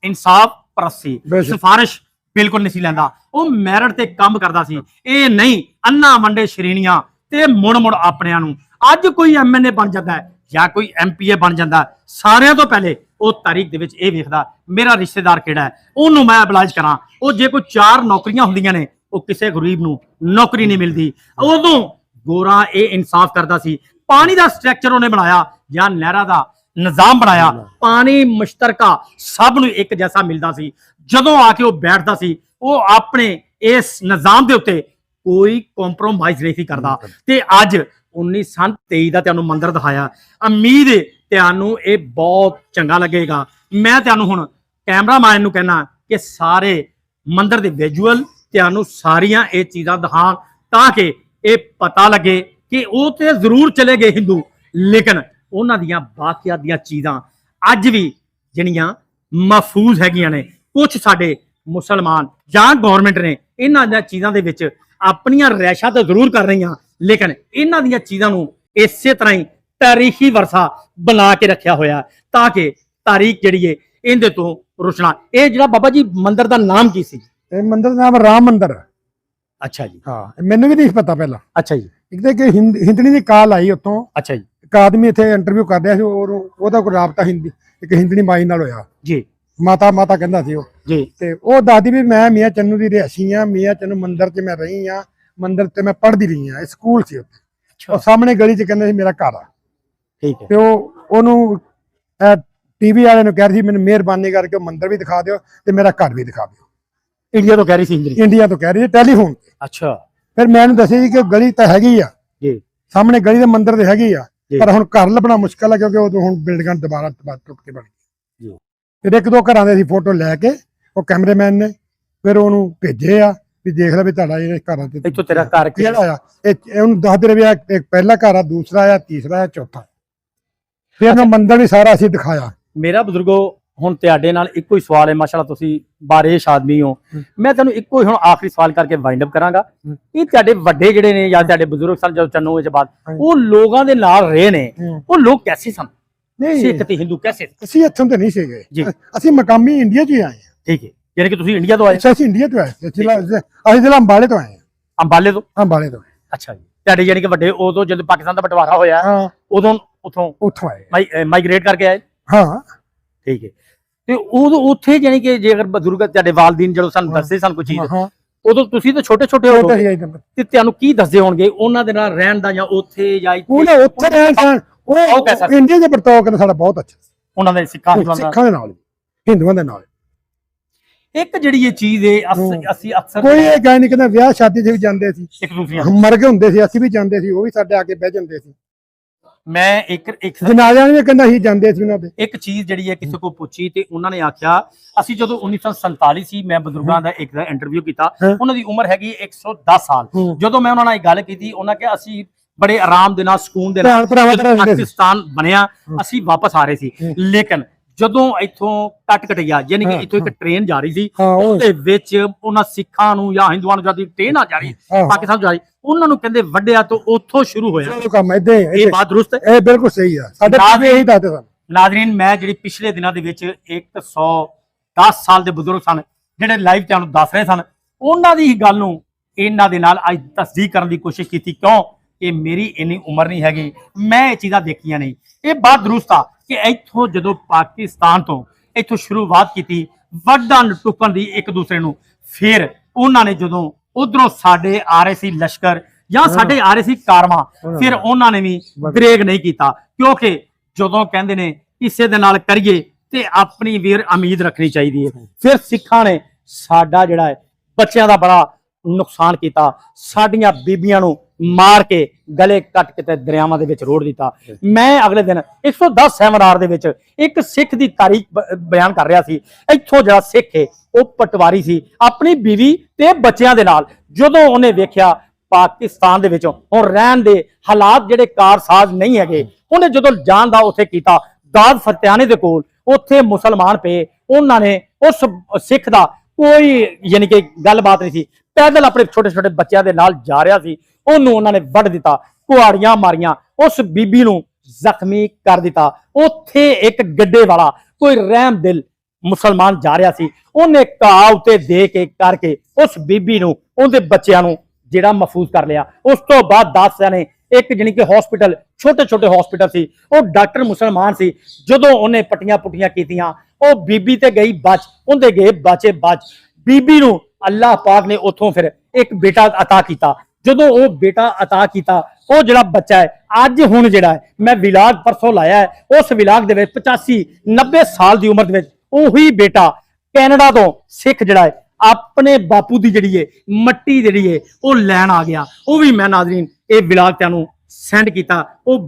ਇਨਸਾਫ ਪਰਸਤ ਸੀ, ਸਿਫਾਰਿਸ਼ ਬਿਲਕੁਲ ਨਹੀਂ ਸੀ ਲੈਂਦਾ। ਉਹ ਮੈਰਿਟ ਤੇ ਕੰਮ ਕਰਦਾ ਸੀ। ਇਹ ਨਹੀਂ ਅੰਨਾ ਮੰਡੇ ਸ਼੍ਰੇਣੀਆਂ ਤੇ ਮੁੜ ਆਪਣਿਆਂ ਨੂੰ। ਅੱਜ ਕੋਈ MNA ਬਣ ਜਾਂਦਾ ਹੈ ਜਾਂ ਕੋਈ MPA ਬਣ ਜਾਂਦਾ, ਸਾਰਿਆਂ ਤੋਂ ਪਹਿਲੇ ਉਹ ਤਾਰੀਖ ਦੇ ਵਿੱਚ ਇਹ ਵੇਖਦਾ ਮੇਰਾ ਰਿਸ਼ਤੇਦਾਰ ਕਿਹੜਾ ਹੈ, ਉਹਨੂੰ ਮੈਂ ਅਬਲਾਜ ਕਰਾਂ। ਉਹ ਜੇ ਕੋਈ 4 ਨੌਕਰੀਆਂ ਹੁੰਦੀਆਂ ਨੇ, ਉਹ ਕਿਸੇ ਗਰੀਬ ਨੂੰ ਨੌਕਰੀ ਨਹੀਂ ਮਿਲਦੀ। ਉਦੋਂ ਗੋਰਾ ਇਹ ਇਨਸਾਫ ਕਰਦਾ ਸੀ। ਪਾਣੀ ਦਾ ਸਟਰਕਚਰ ਉਹਨੇ ਬਣਾਇਆ ਜਾਂ ਨਹਿਰਾਂ ਦਾ ਨਿਜ਼ਾਮ ਬਣਾਇਆ, ਪਾਣੀ ਮੁਸ਼ਤਰਕਾ ਸਭ ਨੂੰ ਇੱਕ ਜੈਸਾ ਮਿਲਦਾ ਸੀ। ਜਦੋਂ ਆ ਕੇ ਉਹ ਬੈਠਦਾ ਸੀ, ਉਹ ਆਪਣੇ ਇਸ ਨਿਜ਼ਾਮ ਦੇ ਉੱਤੇ ਕੋਈ ਕੰਪਰੋਮਾਈਜ਼ ਨਹੀਂ ਸੀ ਕਰਦਾ। ਤੇ ਅੱਜ 1923 ਦਾ ਤੁਹਾਨੂੰ ਮੰਦਿਰ ਦਿਖਾਇਆ, ਉਮੀਦ ਹੈ ਤੁਹਾਨੂੰ ਇਹ ਬਹੁਤ ਚੰਗਾ ਲੱਗੇਗਾ। ਮੈਂ ਤੁਹਾਨੂੰ ਹੁਣ ਕੈਮਰਾਮੈਨ ਨੂੰ ਕਹਿਣਾ ਕਿ ਸਾਰੇ ਮੰਦਿਰ ਦੇ ਵਿਜ਼ੂਅਲ ਤੁਹਾਨੂੰ ਸਾਰੀਆਂ ਇਹ ਚੀਜ਼ਾਂ ਦਿਖਾਣ, ਤਾਂ ਕਿ ਇਹ ਪਤਾ ਲੱਗੇ ਕਿ ਉਹ ਤੇ ਜ਼ਰੂਰ ਚਲੇ ਗਏ ਹਿੰਦੂ, ਲੇਕਿਨ ਉਹਨਾਂ ਦੀਆਂ ਬਾਕੀਆਂ ਦੀਆਂ ਚੀਜ਼ਾਂ ਅੱਜ ਵੀ ਜਿਹੜੀਆਂ ਮਹਫੂਜ਼ ਹੈਗੀਆਂ ਨੇ। ਕੁਝ ਸਾਡੇ ਮੁਸਲਮਾਨ ਜਾਂ ਗਵਰਨਮੈਂਟ ਨੇ ਇਹਨਾਂ ਦੀਆਂ ਚੀਜ਼ਾਂ ਦੇ ਵਿੱਚ ਆਪਣੀਆਂ ਰਿਹਾਇਸ਼ਾਂ ਤਾਂ ਜ਼ਰੂਰ ਕਰ ਰਹੀਆਂ, ਲੇਕਿਨ ਇਹਨਾਂ ਦੀਆਂ ਚੀਜ਼ਾਂ ਨੂੰ ਇਸੇ ਤਰ੍ਹਾਂ ਹੀ ਤਾਰੀਖੀ ਵਰਸਾ ਬਣਾ ਕੇ ਰੱਖਿਆ ਹੋਇਆ, ਤਾਂ ਕਿ ਤਾਰੀਖ ਜਿਹੜੀ ਹੈ ਇਹਦੇ ਤੋਂ ਰੁਸ਼ਨਾ। ਇਹ ਜਿਹੜਾ ਬਾਬਾ ਜੀ ਮੰਦਿਰ ਦਾ ਨਾਮ ਕੀ ਸੀ? ਇਹ ਮੰਦਿਰ ਦਾ ਨਾਮ ਰਾਮ ਮੰਦਿਰ ਹੈ। ਅੱਛਾ ਜੀ। ਹਾਂ, ਮੈਨੂੰ ਵੀ ਨਹੀਂ ਪਤਾ ਪਹਿਲਾਂ। ਅੱਛਾ ਜੀ। ਇੱਕ ਤਾਂ ਕਿ ਹਿੰਦਣੀ ਦੀ ਕਾਲ ਆਈ ਉੱਥੋਂ। ਅੱਛਾ ਜੀ। ਇੱਕ ਆਦਮੀ ਇੱਥੇ ਇੰਟਰਵਿਊ ਕਰ ਰਿਹਾ ਸੀ, ਉਹਦਾ ਕੋਈ ਰਾਬਤਾ ਇੱਕ ਹਿੰਦਣੀ ਮਾਈ ਨਾਲ ਹੋਇਆ ਜੀ। ਮਾਤਾ ਕਹਿੰਦਾ ਸੀ ਉਹ ਜੀ। ਤੇ ਉਹ ਦੱਸਦੀ ਵੀ ਮੈਂ ਮੀਆਂ ਚੰਨੂ ਦੀ ਰਿਹਾਇਸ਼ੀ ਆ, ਮੀਆਂ ਚੰਨੂ ਮੰਦਿਰ 'ਚ ਮੈਂ ਰਹੀ ਆ, ਮੰਦਿਰ ਤੇ ਮੈਂ ਪੜ੍ਹਦੀ ਰਹੀ ਆ, ਸਕੂਲ ਸੀ ਉੱਥੇ। ਉਹ ਸਾਹਮਣੇ ਗਲੀ 'ਚ ਕਹਿੰਦੇ ਸੀ ਮੇਰਾ ਘਰ ਆ। ਠੀਕ ਹੈ। ਤੇ ਉਹਨੂੰ ਟੀਵੀ ਵਾਲੇ ਨੂੰ ਕਹਿ ਰਹੀ ਸੀ ਮੈਨੂੰ ਮਿਹਰਬਾਨੀ ਕਰਕੇ ਉਹ ਮੰਦਿਰ ਵੀ ਦਿਖਾ ਦਿਓ ਤੇ ਮੇਰਾ ਘਰ ਵੀ ਦਿਖਾ ਦਿਓ। ਇੰਡੀਆ ਤੋਂ ਕਹਿ ਰਹੀ ਸੀ? ਇੰਡੀਆ ਤੋਂ ਕਹਿ ਰਹੀ ਸੀ, ਟੈਲੀਫੋਨ ਤੇ। ਅੱਛਾ। ਫਿਰ ਮੈਂ ਇਹਨੂੰ ਦੱਸਿਆ ਜੀ ਕਿ ਗਲੀ ਤਾਂ ਹੈਗੀ ਆ ਜੀ, ਸਾਹਮਣੇ ਗਲੀ ਦੇ ਮੰਦਿਰ ਤੇ ਹੈਗੀ ਆ, ਪਰ ਹੁਣ ਘਰ ਲੱਭਣਾ ਮੁਸ਼ਕਲ ਆ ਕਿਉਂਕਿ ਉਦੋਂ ਹੁਣ ਬਿਲਡਿੰਗਾਂ ਦੁਬਾਰਾ ਟੁੱਟ ਕੇ ਬਣ ਗਈ। ਫਿਰ 1-2 ਘਰਾਂ ਦੇ ਅਸੀਂ ਫੋਟੋ ਲੈ ਕੇ ਉਹ ਕੈਮਰਾਮੈਨ ਨੇ ਫਿਰ ਉਹਨੂੰ ਭੇਜੇ ਆ ਵੀ ਦੇਖ ਲੈ ਵੀ ਤੁਹਾਡਾ ਇਹ ਘਰਾਂ ਤੇ ਇੱਥੋਂ ਤੇਰਾ ਘਰ ਕਿਹੜਾ ਆ। ਉਹਨੂੰ ਦੱਸਦੇ ਰਹੇ ਵੀ ਇੱਕ ਪਹਿਲਾ ਘਰ ਆ, ਦੂਸਰਾ ਆ, ਤੀਸਰਾ ਆ, ਚੌਥਾ। ਫਿਰ ਉਹਨੂੰ ਮੰਦਿਰ ਵੀ ਸਾਰਾ ਅਸੀਂ ਦਿਖਾਇਆ। ਮੇਰਾ ਬਜ਼ੁਰਗੋ ਹੁਣ ਤੁਹਾਡੇ ਨਾਲ ਇੱਕੋ ਹੀ ਸਵਾਲ ਹੈ, ਮਾਸ਼ਾਅੱਲਾ ਤੁਸੀਂ ਬਾਰੇਸ਼ ਆਦਮੀ ਹੋ। ਮੈਂ ਤੁਹਾਨੂੰ ਇੱਕੋ ਹੀ ਹੁਣ ਆਖਰੀ ਸਵਾਲ ਕਰਕੇ ਵਾਈਂਡ ਅਪ ਕਰਾਂਗਾ। ਇਹ ਤੁਹਾਡੇ ਵੱਡੇ ਜਿਹੜੇ ਨੇ ਜਾਂ ਤੁਹਾਡੇ ਬਜ਼ੁਰਗ ਸਨ ਜਦੋਂ ਚੰਨੂ ਤੋਂ ਬਾਅਦ, ਉਹ ਲੋਕਾਂ ਦੇ ਨਾਲ ਰਹੇ ਨੇ, ਉਹ ਲੋਕ ਕੈਸੇ ਸਨ? ਸਿੱਖ ਤੇ ਹਿੰਦੂ ਕੈਸੇ? ਅਸੀਂ ਇੱਥੋਂ ਤੇ ਨਹੀਂ ਸੀਗੇ, ਜੀ। ਅਸੀਂ ਮਕਾਮੀ ਇੰਡੀਆ 'ਚ ਹੀ ਆਏ ਹਾਂ। ਠੀਕ ਹੈ, ਯਾਨੀ ਕਿ ਤੁਸੀਂ ਇੰਡੀਆ ਤੋਂ ਆਏ? ਅਸੀਂ ਇੰਡੀਆ ਤੋਂ ਆਏ, ਅਸੀਂ ਜ਼ਿਲ੍ਹਾ ਅੰਬਾਲੇ ਤੋਂ ਆਏ ਹਾਂ। ਅੰਬਾਲੇ ਤੋਂ? ਅੰਬਾਲੇ ਤੋਂ। ਅੱਛਾ ਜੀ। ਤੁਹਾਡੇ ਯਾਨੀ ਕਿ ਵੱਡੇ ਉਦੋਂ ਜਦੋਂ ਪਾਕਿਸਤਾਨ ਦਾ ਬਟਵਾਰਾ ਹੋਇਆ ਉਦੋਂ ਉੱਥੋਂ ਆਏ, ਮਾਈਗ੍ਰੇਟ ਕਰਕੇ ਆਏ? ਹਾਂ। ਠੀਕ ਹੈ। ਤੇ ਉਦੋਂ ਉੱਥੇ ਯਾਨੀ ਕਿ ਜੇਕਰ ਬਜ਼ੁਰਗ ਤੁਹਾਡੇ ਵਾਲਦੀਨ ਜਦੋਂ ਸਾਨੂੰ ਦੱਸਦੇ ਸਨ ਕੋਈ ਚੀਜ਼, ਉਦੋਂ ਤੁਸੀਂ ਤਾਂ ਛੋਟੇ ਹੋ ਤੇ ਤੁਹਾਨੂੰ ਕੀ ਦੱਸਦੇ ਹੋਣਗੇ ਉਹਨਾਂ ਦੇ ਨਾਲ ਰਹਿਣ ਦਾ ਜਾਂ ਉੱਥੇ ਜਾਂ ਉੱਥੇ ਰਹਿਣ? ਉਹ ਇੰਡੀਆ ਦੇ ਵਰਤਾਓ ਕਰਨਾ ਸਾਡਾ ਬਹੁਤ ਅੱਛਾ ਸੀ ਉਹਨਾਂ ਦੇ, ਸਿੱਖਾਂ ਦੇ ਨਾਲ, ਹਿੰਦੂਆਂ ਦੇ ਨਾਲ। ਇੱਕ ਜਿਹੜੀ ਇਹ ਚੀਜ਼ ਹੈ ਅਸੀਂ ਅਕਸਰ ਕੋਈ ਇਹ ਗੱਲ ਨਹੀਂ ਕਹਿੰਦਾ, ਵਿਆਹ ਸ਼ਾਦੀ 'ਚ ਵੀ ਜਾਂਦੇ ਸੀ, ਇੱਕ ਦੂਸਰੇ ਮਰ ਗਏ ਹੁੰਦੇ ਸੀ, ਅਸੀਂ ਵੀ ਜਾਂਦੇ ਸੀ, ਉਹ ਵੀ ਸਾਡੇ ਆ ਕੇ ਬਹਿ ਜਾਂਦੇ ਸੀ। ਮੈਂ ਇੱਕ ਜਨਾਜ਼ਿਆਂ ਨੂੰ ਕਹਿੰਦਾ ਅਸੀਂ ਜਾਂਦੇ ਸੀ ਉਹਨਾਂ ਦੇ। ਇੱਕ ਚੀਜ਼ ਜਿਹੜੀ ਹੈ ਕਿਸੇ ਕੋ ਪੁੱਛੀ ਤੇ ਉਹਨਾਂ ਨੇ ਆਖਿਆ, ਅਸੀਂ ਜਦੋਂ 1947 ਸੀ, ਮੈਂ ਬਜ਼ੁਰਗਾਂ ਦਾ ਇੱਕ ਦਾ ਇੰਟਰਵਿਊ ਕੀਤਾ, ਉਹਨਾਂ ਦੀ ਉਮਰ ਹੈਗੀ 110 ਸਾਲ। ਜਦੋਂ ਮੈਂ ਉਹਨਾਂ ਨਾਲ ਗੱਲ ਕੀਤੀ, ਉਹਨਾਂ ਕਿਹਾ ਅਸੀਂ ਬੜੇ ਆਰਾਮ ਦੇ ਨਾਲ, ਸਕੂਨ ਦੇ ਨਾਲ ਪਾਕਿਸਤਾਨ ਬਣਿਆ, ਅਸੀਂ ਵਾਪਸ ਆ ਰਹੇ ਸੀ, ਲੇਕਿਨ ਜਦੋਂ ਇੱਥੋਂ ਕਟਿਆ, ਯਾਨੀ ਕਿ ਇੱਥੋਂ ਇੱਕ ਟ੍ਰੇਨ ਜਾ ਰਹੀ ਸੀ, ਉਹਦੇ ਵਿੱਚ ਉਹਨਾਂ ਸਿੱਖਾਂ ਨੂੰ ਜਾਂ ਹਿੰਦੂਆਂ ਨੂੰ ਜਦ ਟ੍ਰੇਨ ਆ ਜਾ ਰਹੀ ਪਾਕਿਸਤਾਨ ਜਾ ਰਹੀ, ਉਹਨਾਂ ਨੂੰ ਕਹਿੰਦੇ ਵੱਢਿਆ ਤੋਂ ਉੱਥੋਂ ਸ਼ੁਰੂ ਹੋਇਆ ਕੰਮ। ਇਹ ਬਾਤ ਦਰੁਸਤ ਹੈ? ਇਹ ਬਿਲਕੁਲ ਸਹੀ ਆ। ਸਾਡੇ ਇਹੀ ਦੱਸਦੇ ਸਨ। ਨਾਜ਼ਰੀਨ, ਮੈਂ ਜਿਹੜੀ ਪਿਛਲੇ ਦਿਨਾਂ ਦੇ ਵਿੱਚ 110 ਸਾਲ ਦੇ ਬਜ਼ੁਰਗ ਸਨ ਜਿਹੜੇ ਲਾਈਵ ਤੁਹਾਨੂੰ ਦੱਸ ਰਹੇ ਸਨ, ਉਹਨਾਂ ਦੀ ਹੀ ਗੱਲ ਨੂੰ ਇਹਨਾਂ ਦੇ ਨਾਲ ਅੱਜ ਤਸਦੀਕ ਕਰਨ ਦੀ ਕੋਸ਼ਿਸ਼ ਕੀਤੀ। ਕਿਉਂ? ਕਿ ਮੇਰੀ ਇੰਨੀ ਉਮਰ ਨਹੀਂ ਹੈਗੀ, ਮੈਂ ਇਹ ਚੀਜ਼ਾਂ ਦੇਖੀਆਂ ਨਹੀਂ। ਇਹ ਬਾਤ ਦਰੁਸਤ ਆ ਕਿ ਇੱਥੋਂ ਜਦੋਂ ਪਾਕਿਸਤਾਨ ਤੋਂ ਇੱਥੋਂ ਸ਼ੁਰੂਆਤ ਕੀਤੀ ਵੱਢਣ ਟੁੱਕਣ ਦੀ ਇੱਕ ਦੂਸਰੇ ਨੂੰ, ਫਿਰ ਉਹਨਾਂ ਨੇ ਜਦੋਂ ਉਧਰੋਂ ਸਾਡੇ ਆ ਰਹੇ ਸੀ ਲਸ਼ਕਰ ਜਾਂ ਸਾਡੇ ਆ ਰਹੇ ਸੀ ਕਾਰਵਾਂ, ਫਿਰ ਉਹਨਾਂ ਨੇ ਵੀ ਬ੍ਰੇਕ ਨਹੀਂ ਕੀਤਾ, ਕਿਉਂਕਿ ਜਦੋਂ ਕਹਿੰਦੇ ਨੇ ਕਿਸੇ ਦੇ ਨਾਲ ਕਰੀਏ ਤੇ ਆਪਣੀ ਵੀਰ ਉਮੀਦ ਰੱਖਣੀ ਚਾਹੀਦੀ ਹੈ। ਫਿਰ ਸਿੱਖਾਂ ਨੇ ਸਾਡਾ ਜਿਹੜਾ ਹੈ ਬੱਚਿਆਂ ਦਾ ਬੜਾ ਨੁਕਸਾਨ ਕੀਤਾ, ਸਾਡੀਆਂ ਬੀਬੀਆਂ ਨੂੰ ਮਾਰ ਕੇ ਗਲੇ ਕੱਟ ਕੇ ਤੇ ਦਰਿਆਵਾਂ ਦੇ ਵਿੱਚ ਰੋੜ ਦਿੱਤਾ। ਮੈਂ ਅਗਲੇ ਦਿਨ 110 ਸੈਮੀਨਾਰ ਦੇ ਵਿੱਚ ਇੱਕ ਸਿੱਖ ਦੀ ਤਾਰੀਖ ਬਿਆਨ ਕਰ ਰਿਹਾ ਸੀ। ਇੱਥੋਂ ਜਿਹੜਾ ਸਿੱਖ ਹੈ ਉਹ ਪਟਵਾਰੀ ਸੀ, ਆਪਣੀ ਬੀਵੀ ਤੇ ਬੱਚਿਆਂ ਦੇ ਨਾਲ ਜਦੋਂ ਉਹਨੇ ਵੇਖਿਆ ਪਾਕਿਸਤਾਨ ਦੇ ਵਿੱਚੋਂ ਹੁਣ ਰਹਿਣ ਦੇ ਹਾਲਾਤ ਜਿਹੜੇ ਕਾਰਸਾਜ਼ ਨਹੀਂ ਹੈਗੇ, ਉਹਨੇ ਜਦੋਂ ਜਾਣ ਦਾ ਉੱਥੇ ਕੀਤਾ, ਦਾਦ ਫਤਿਆਣੇ ਦੇ ਕੋਲ ਉੱਥੇ ਮੁਸਲਮਾਨ ਪਏ, ਉਹਨਾਂ ਨੇ ਉਸ ਸਿੱਖ ਦਾ ਕੋਈ ਯਾਨੀ ਕਿ ਗੱਲਬਾਤ ਨਹੀਂ ਸੀ, ਪੈਦਲ ਆਪਣੇ ਛੋਟੇ ਛੋਟੇ ਬੱਚਿਆਂ ਦੇ ਨਾਲ ਜਾ ਰਿਹਾ ਸੀ, ਉਹਨੂੰ ਉਹਨਾਂ ਨੇ ਵੱਢ ਦਿੱਤਾ, ਕੁਹਾੜੀਆਂ ਮਾਰੀਆਂ, ਉਸ ਬੀਬੀ ਨੂੰ ਜ਼ਖਮੀ ਕਰ ਦਿੱਤਾ। ਉੱਥੇ ਇੱਕ ਗੱਡੇ ਵਾਲਾ ਕੋਈ ਰਹਿਮ ਦਿਲ ਮੁਸਲਮਾਨ ਜਾ ਰਿਹਾ ਸੀ, ਉਹਨੇ ਘਾਹ ਉੱਤੇ ਦੇ ਕੇ ਕਰਕੇ ਉਸ ਬੀਬੀ ਨੂੰ, ਉਹਦੇ ਬੱਚਿਆਂ ਨੂੰ ਜਿਹੜਾ ਮਹਿਫੂਜ਼ ਕਰ ਲਿਆ। ਉਸ ਤੋਂ ਬਾਅਦ 10 ਨੇ ਇੱਕ ਜਾਣੀ ਕਿ ਹਸਪੀਟਲ, ਛੋਟੇ ਛੋਟੇ ਹਸਪੀਟਲ ਸੀ, ਉਹ ਡਾਕਟਰ ਮੁਸਲਮਾਨ ਸੀ। ਜਦੋਂ ਉਹਨੇ ਪੱਟੀਆਂ ਪੁੱਟੀਆਂ ਕੀਤੀਆਂ, ਉਹ ਬੀਬੀ ਤੇ ਗਈ ਬਚ, ਉਹਦੇ ਗਏ ਬਾਚੇ ਬਚ। ਬੀਬੀ ਨੂੰ ਅੱਲਾਹ ਪਾਕ ਨੇ ਉੱਥੋਂ ਫਿਰ ਇੱਕ ਬੇਟਾ ਅਤਾ ਕੀਤਾ। ਜਦੋਂ ਉਹ ਬੇਟਾ ਅਤਾ ਕੀਤਾ, ਉਹ ਜਿਹੜਾ ਬੱਚਾ ਹੈ ਅੱਜ ਹੁਣ ਜਿਹੜਾ ਹੈ ਮੈਂ ਵਿਲਾਗ ਪਰਸੋਂ ਲਾਇਆ ਹੈ, ਉਸ ਵਿਲਾਗ ਦੇ ਵਿੱਚ 85-90 ਸਾਲ ਦੀ ਉਮਰ ਦੇ ਵਿੱਚ ਉਹੀ ਬੇਟਾ ਕੈਨੇਡਾ ਤੋਂ ਸਿੱਖ ਜਿਹੜਾ ਹੈ ਆਪਣੇ ਬਾਪੂ ਦੀ ਜਿਹੜੀ ਹੈ ਮੱਟੀ ਜਿਹੜੀ ਹੈ ਉਹ ਲੈਣ ਆ ਗਿਆ। ਉਹ ਵੀ ਮੈਂ ਨਾਜ਼ਰੀਨ ਇਹ ਵਿਲਾਗ ਤੁਹਾਨੂੰ ਸੈਂਡ ਕੀਤਾ। ਉਹ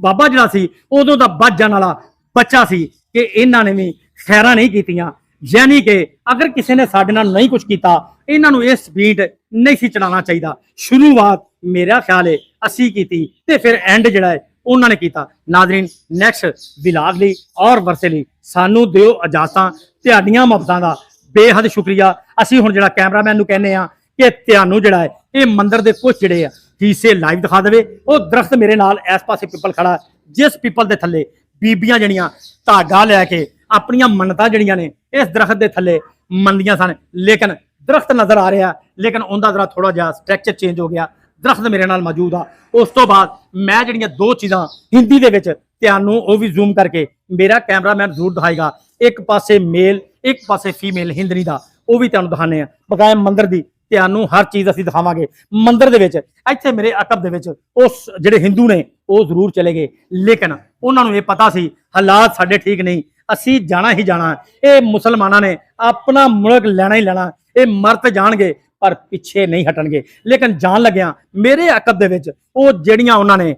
ਬਾਬਾ ਜਿਹੜਾ ਸੀ ਉਦੋਂ ਦਾ ਬਚ ਜਾਣ ਵਾਲਾ ਬੱਚਾ ਸੀ ਕਿ ਇਹਨਾਂ ਨੇ ਵੀ ਖੈਰਾਂ ਨਹੀਂ ਕੀਤੀਆਂ। ਯਾਨੀ ਕਿ ਅਗਰ ਕਿਸੇ ਨੇ ਸਾਡੇ ਨਾਲ ਨਹੀਂ ਕੁਝ ਕੀਤਾ, ਇਹਨਾਂ ਨੂੰ ਇਹ ਸਪੀਡ ਨਹੀਂ ਸੀ ਚਲਾਉਣਾ ਚਾਹੀਦਾ। ਸ਼ੁਰੂਆਤ ਮੇਰਾ ਖਿਆਲ ਹੈ ਅਸੀਂ ਕੀਤੀ ਤੇ ਫਿਰ ਐਂਡ ਜਿਹੜਾ ਹੈ ਉਹਨਾਂ ਨੇ ਕੀਤਾ। ਨਾਜ਼ਰੀਨ ਨੈਕਸਟ ਵਿਲਾਗ ਲਈ ਔਰ ਵਰਸੇ ਲਈ ਸਾਨੂੰ ਦਿਓ ਇਜਾਜ਼ਤਾਂ। ਤੁਹਾਡੀਆਂ ਮੁਹੱਬਤਾਂ ਦਾ ਬੇਹੱਦ ਸ਼ੁਕਰੀਆ। ਅਸੀਂ ਹੁਣ ਜਿਹੜਾ ਕੈਮਰਾਮੈਨ ਨੂੰ ਕਹਿੰਦੇ ਆ ਕਿ ਤੁਹਾਨੂੰ ਜਿਹੜਾ ਹੈ ਇਹ ਮੰਦਿਰ ਦੇ ਕੁਝ ਜਿਹੜੇ ਆ ਹਿੱਸੇ ਲਾਈਵ ਦਿਖਾ ਦੇਵੇ। ਉਹ ਦਰਖਤ ਮੇਰੇ ਨਾਲ ਇਸ ਪਾਸੇ ਪਿੱਪਲ ਖੜਾ, ਜਿਸ ਪਿੱਪਲ ਦੇ ਥੱਲੇ ਬੀਬੀਆਂ ਜਿਹੜੀਆਂ ਧਾਗਾ ਲੈ ਕੇ ਆਪਣੀਆਂ ਮੰਨਤਾਂ ਜਿਹੜੀਆਂ ਨੇ ਇਸ ਦਰਖਤ ਦੇ ਥੱਲੇ ਮੰਨਦੀਆਂ ਸਨ। ਲੇਕਿਨ ਦਰਖਤ ਨਜ਼ਰ ਆ ਰਿਹਾ, ਲੇਕਿਨ ਉਹਦਾ ਜਰਾ ਥੋੜਾ ਜਿਹਾ ਸਟਰਕਚਰ ਚੇਂਜ ਹੋ ਗਿਆ। ਦਰਖਤ ਮੇਰੇ ਨਾਲ ਮੌਜੂਦ ਆ। ਉਸ ਤੋਂ ਬਾਅਦ ਮੈਂ ਜਿਹੜੀਆਂ ਦੋ ਚੀਜ਼ਾਂ ਹਿੰਦੀ ਦੇ ਵਿੱਚ ਤੁਹਾਨੂੰ ਉਹ ਵੀ ਜ਼ੂਮ ਕਰਕੇ ਮੇਰਾ ਕੈਮਰਾਮੈਨ ਜ਼ਰੂਰ ਦਿਖਾਏਗਾ। ਇੱਕ ਪਾਸੇ ਮੇਲ, ਇੱਕ ਪਾਸੇ ਫੀਮੇਲ ਹਿੰਦਰੀ ਦਾ, ਉਹ ਵੀ ਤੁਹਾਨੂੰ ਦਿਖਾਣੇ ਆ। ਬਕਾਇਆ ਮੰਦਿਰ ਦੀ ਤੁਹਾਨੂੰ ਹਰ ਚੀਜ਼ ਅਸੀਂ ਦਿਖਾਵਾਂਗੇ। ਮੰਦਿਰ ਦੇ ਵਿੱਚ ਇੱਥੇ ਮੇਰੇ ਅਕਬ ਦੇ ਵਿੱਚ ਉਸ ਜਿਹੜੇ ਹਿੰਦੂ ਨੇ ਉਹ ਜ਼ਰੂਰ ਚਲੇ ਗਏ, ਲੇਕਿਨ ਉਹਨਾਂ ਨੂੰ ਇਹ ਪਤਾ ਸੀ ਹਾਲਾਤ ਸਾਡੇ ਠੀਕ ਨਹੀਂ, ਅਸੀਂ ਜਾਣਾ ਹੀ ਜਾਣਾ। ਇਹ ਮੁਸਲਮਾਨਾਂ ਨੇ ਆਪਣਾ ਮੁਲਕ ਲੈਣਾ ਹੀ ਲੈਣਾ, ਇਹ ਮਰਤ ਜਾਣਗੇ ਪਰ ਪਿੱਛੇ ਨਹੀਂ ਹਟਣਗੇ। ਲੇਕਿਨ ਜਾਣ ਲੱਗਿਆ ਮੇਰੇ ਅਕਬ ਦੇ ਵਿੱਚ ਉਹ ਜਿਹੜੀਆਂ ਉਹਨਾਂ ਨੇ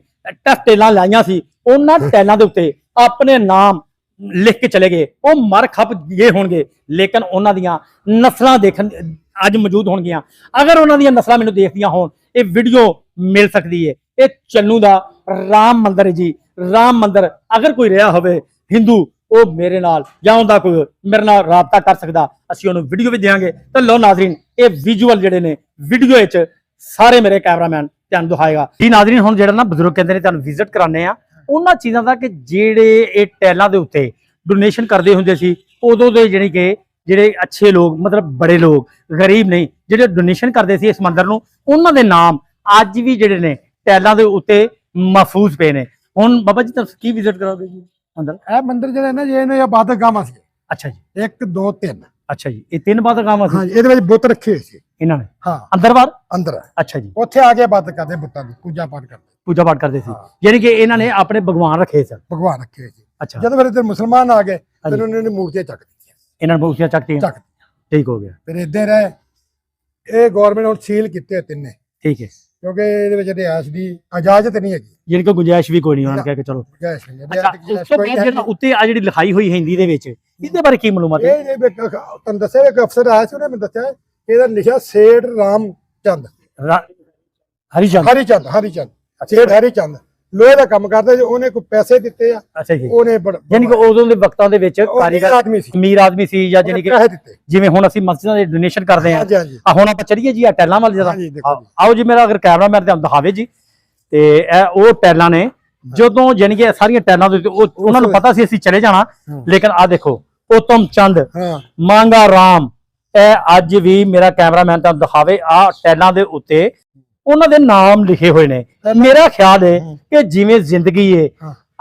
ਟੈਲਾਂ ਲਾਈਆਂ ਸੀ, ਉਹਨਾਂ ਟੈਲਾਂ ਦੇ ਉੱਤੇ ਆਪਣੇ ਨਾਮ ਲਿਖ ਕੇ ਚਲੇ ਗਏ। ਉਹ ਮਰ ਖੱਪ ਗਏ ਹੋਣਗੇ, ਲੇਕਿਨ ਉਹਨਾਂ ਦੀਆਂ ਨਸਲਾਂ ਦੇਖਣ ਅੱਜ ਮੌਜੂਦ ਹੋਣਗੀਆਂ। ਅਗਰ ਉਹਨਾਂ ਦੀਆਂ ਨਸਲਾਂ ਮੈਨੂੰ ਦੇਖਦੀਆਂ ਹੋਣ, ਇਹ ਵੀਡੀਓ ਮਿਲ ਸਕਦੀ ਹੈ। ਇਹ ਚੰਨੂ ਦਾ ਰਾਮ ਮੰਦਿਰ ਹੈ ਜੀ, ਰਾਮ ਮੰਦਿਰ। ਅਗਰ ਕੋਈ ਰਿਹਾ ਹੋਵੇ ਹਿੰਦੂ, ਉਹ ਮੇਰੇ ਨਾਲ ਜਾਂ ਉਹਦਾ ਕੋਈ ਮੇਰੇ ਨਾਲ ਰਾਬਤਾ ਕਰ ਸਕਦਾ, ਅਸੀਂ ਉਹਨੂੰ ਵੀਡੀਓ ਵੀ ਦੇਵਾਂਗੇ। ਤਾਂ ਲੋ ਨਾਜ਼ਰੀਨ, ਇਹ ਵਿਜ਼ੂਅਲ ਜਿਹੜੇ ਨੇ ਵੀਡੀਓ ਵਿੱਚ ਸਾਰੇ ਮੇਰੇ ਕੈਮਰਾਮੈਨ ਤੁਹਾਨੂੰ ਦਿਖਾਏਗਾ ਜੀ। ਨਾਜ਼ਰੀਨ ਹੁਣ ਜਿਹੜਾ ਨਾ ਬਜ਼ੁਰਗ ਕਹਿੰਦੇ ਨੇ ਤੁਹਾਨੂੰ ਵਿਜ਼ਿਟ ਕਰਾਣੇ ਆ ਉਹਨਾਂ ਚੀਜ਼ਾਂ ਦਾ ਕਿ ਜਿਹੜੇ ਇਹ ਟੈਲਾਂ ਦੇ ਉੱਤੇ ਡੋਨੇਸ਼ਨ ਕਰਦੇ ਹੁੰਦੇ ਸੀ ਉਦੋਂ ਦੇ, ਜਿਹੜੀ ਕਿ ਜਿਹੜੇ ਅੱਛੇ ਲੋਕ, ਮਤਲਬ ਬੜੇ ਲੋਕ, ਗਰੀਬ ਨਹੀਂ, ਜਿਹੜੇ ਡੋਨੇਸ਼ਨ ਕਰਦੇ ਸੀ ਇਸ ਮੰਦਿਰ ਨੂੰ, ਉਹਨਾਂ ਦੇ ਨਾਮ ਅੱਜ ਵੀ ਜਿਹੜੇ ਨੇ ਟੈਲਾਂ ਦੇ ਉੱਤੇ ਮਹਿਫੂਜ਼ ਪਏ ਨੇ। ਹੁਣ ਬਾਬਾ ਜੀ ਤੁਸੀਂ ਕੀ ਵਿਜ਼ਿਟ ਕਰੋਗੇ ਜੀ ਅੰਦਰ? ਇਹ ਮੰਦਿਰ ਜਿਹੜਾ ਨਾ ਜੀ, ਇਹਨੂੰ ਇਬਾਦਤਗਾਹਾਂ ਸੀ। ਅੱਛਾ ਜੀ, 1 2 3। ਅੱਛਾ ਜੀ, ਇਹ 3 ਇਬਾਦਤਗਾਹਾਂ ਸੀ। ਹਾਂ, ਇਹਦੇ ਵਿੱਚ ਬੁੱਤ ਰੱਖੇ ਹੋਏ ਸੀ ਇਹਨਾਂ ਨੇ। ਹਾਂ, ਅੰਦਰ ਬਾਹਰ? ਅੰਦਰ। ਅੱਛਾ ਜੀ, ਉੱਥੇ ਆ ਕੇ ਇਬਾਦਤ ਕਰਦੇ, ਬੁੱਤਾਂ ਦੀ ਪੂਜਾ ਪਾਠ ਕਰਦੇ ਸੀ। ਯਾਨੀ ਕਿ ਇਹਨਾਂ ਨੇ ਆਪਣੇ ਭਗਵਾਨ ਰੱਖੇ ਸਨ, ਭਗਵਾਨ ਰੱਖੇ ਹੋਏ ਸੀ। ਅੱਛਾ, ਜਦੋਂ ਫਿਰ ਇੱਧਰ ਮੁਸਲਮਾਨ ਆ ਗਏ ਫਿਰ ਉਹਨਾਂ ਨੇ ਮੂਰਤੀਆਂ ਚੱਕ ਦਿੱਤੀਆਂ, ਇਹਨਾਂ ਨੂੰ ਮੂਰਤੀਆਂ ਚੱਕਤੀਆਂ। ਠੀਕ ਹੋ ਗਿਆ। ਫਿਰ ਇੱਧਰ ਹੈ, ਇਹ ਗਵਰਨਮੈਂਟ ਹੁਣ ਸੀਲ ਕੀਤੇ ਤਿੰਨੇ। ਠੀਕ ਹੈ, ਕਿਉਂਕਿ ਇਹਦੇ ਵਿੱਚ ਰਿਹਾਇਸ਼ ਦੀ ਇਜਾਜ਼ਤ ਨਹੀਂ ਹੈਗੀ, ਯਾਨੀ ਕਿ ਗੁੰਜਾਇਸ਼ ਵੀ ਕੋਈ ਨਹੀਂ, ਉਹਨਾਂ ਨੇ ਕਿਹਾ ਕਿ ਚਲੋ। ਗੁੰਜਾਇਸ਼ ਨਹੀਂ ਹੈ। ਅੱਛਾ, ਉਸ ਤੋਂ ਬਾਅਦ ਜਿਹੜਾ ਉੱਤੇ ਆ ਜਿਹੜੀ ਲਿਖਾਈ ਹੋਈ ਹਿੰਦੀ ਦੇ ਵਿੱਚ, ਇਹਦੇ ਬਾਰੇ ਕੀ ਮਾਲੂਮਾਤ ਹੈ? ਇਹ ਤੁਹਾਨੂੰ ਦੱਸਿਆ, ਇੱਕ ਅਫਸਰ ਆਇਆ ਸੀ, ਉਹਨੇ ਮੈਨੂੰ ਦੱਸਿਆ ਇਹਦਾ ਲਿਖਿਆ ਸੇਠ ਰਾਮ ਚੰਦ, ਹਰੀਚੰਦ ਸੇਠ ਹਰੀਚੰਦ ਲੋਹੇ ਦਾ ਕੰਮ ਕਰਦਾ ਜੀ। ਉਹਨੇ ਕੋਈ ਪੈਸੇ ਦਿੱਤੇ ਆ। ਅੱਛਾ ਜੀ, ਉਹਨੇ ਯਾਨੀ ਕਿ ਉਦੋਂ ਦੇ ਵਕਤਾਂ ਦੇ ਵਿੱਚ ਕਾਰੀਗਰ ਆਦਮੀ ਸੀ, ਅਮੀਰ ਆਦਮੀ ਸੀ, ਜਾਂ ਯਾਨੀ ਕਿ ਜਿਵੇਂ ਹੁਣ ਅਸੀਂ ਮਸਜਿਦਾਂ ਦੇ ਡੋਨੇਸ਼ਨ ਕਰਦੇ ਆ। ਹੁਣ ਆਪਾਂ ਚਲੀਏ ਜੀ ਆ ਟੈਲਾਂ ਵੱਲ ਜਰਾ, ਆਓ ਜੀ। ਮੇਰਾ ਅਗਰ ਕੈਮਰਾਮੈਨ ਤੇ ਦਿਖਾਵੇ ਜੀ, ਤੇ ਇਹ ਉਹ ਟੈਲਾਂ ਨੇ। ਜਦੋਂ ਯਾਨੀ ਕਿ ਸਾਰੀਆਂ ਟੈਲਾਂ ਦੇ ਉੱਤੇ ਉਹਨਾਂ ਨੂੰ ਪਤਾ ਸੀ ਅਸੀਂ ਚਲੇ ਜਾਣਾ, ਲੇਕਿਨ ਆ ਦੇਖੋ ਉਤਮ ਚੰਦ, ਮਾਂਗਾ ਰਾਮ, ਇਹ ਅੱਜ ਵੀ ਮੇਰਾ ਕੈਮਰਾਮੈਨ ਤੁਹਾਨੂੰ ਦਿਖਾਵੇ, ਆ ਟੈਲਾਂ ਦੇ ਉੱਤੇ ਉਹਨਾਂ ਦੇ ਨਾਮ ਲਿਖੇ ਹੋਏ ਨੇ। ਮੇਰਾ ਖਿਆਲ ਹੈ ਕਿ ਜਿਵੇਂ ਜ਼ਿੰਦਗੀ ਹੈ,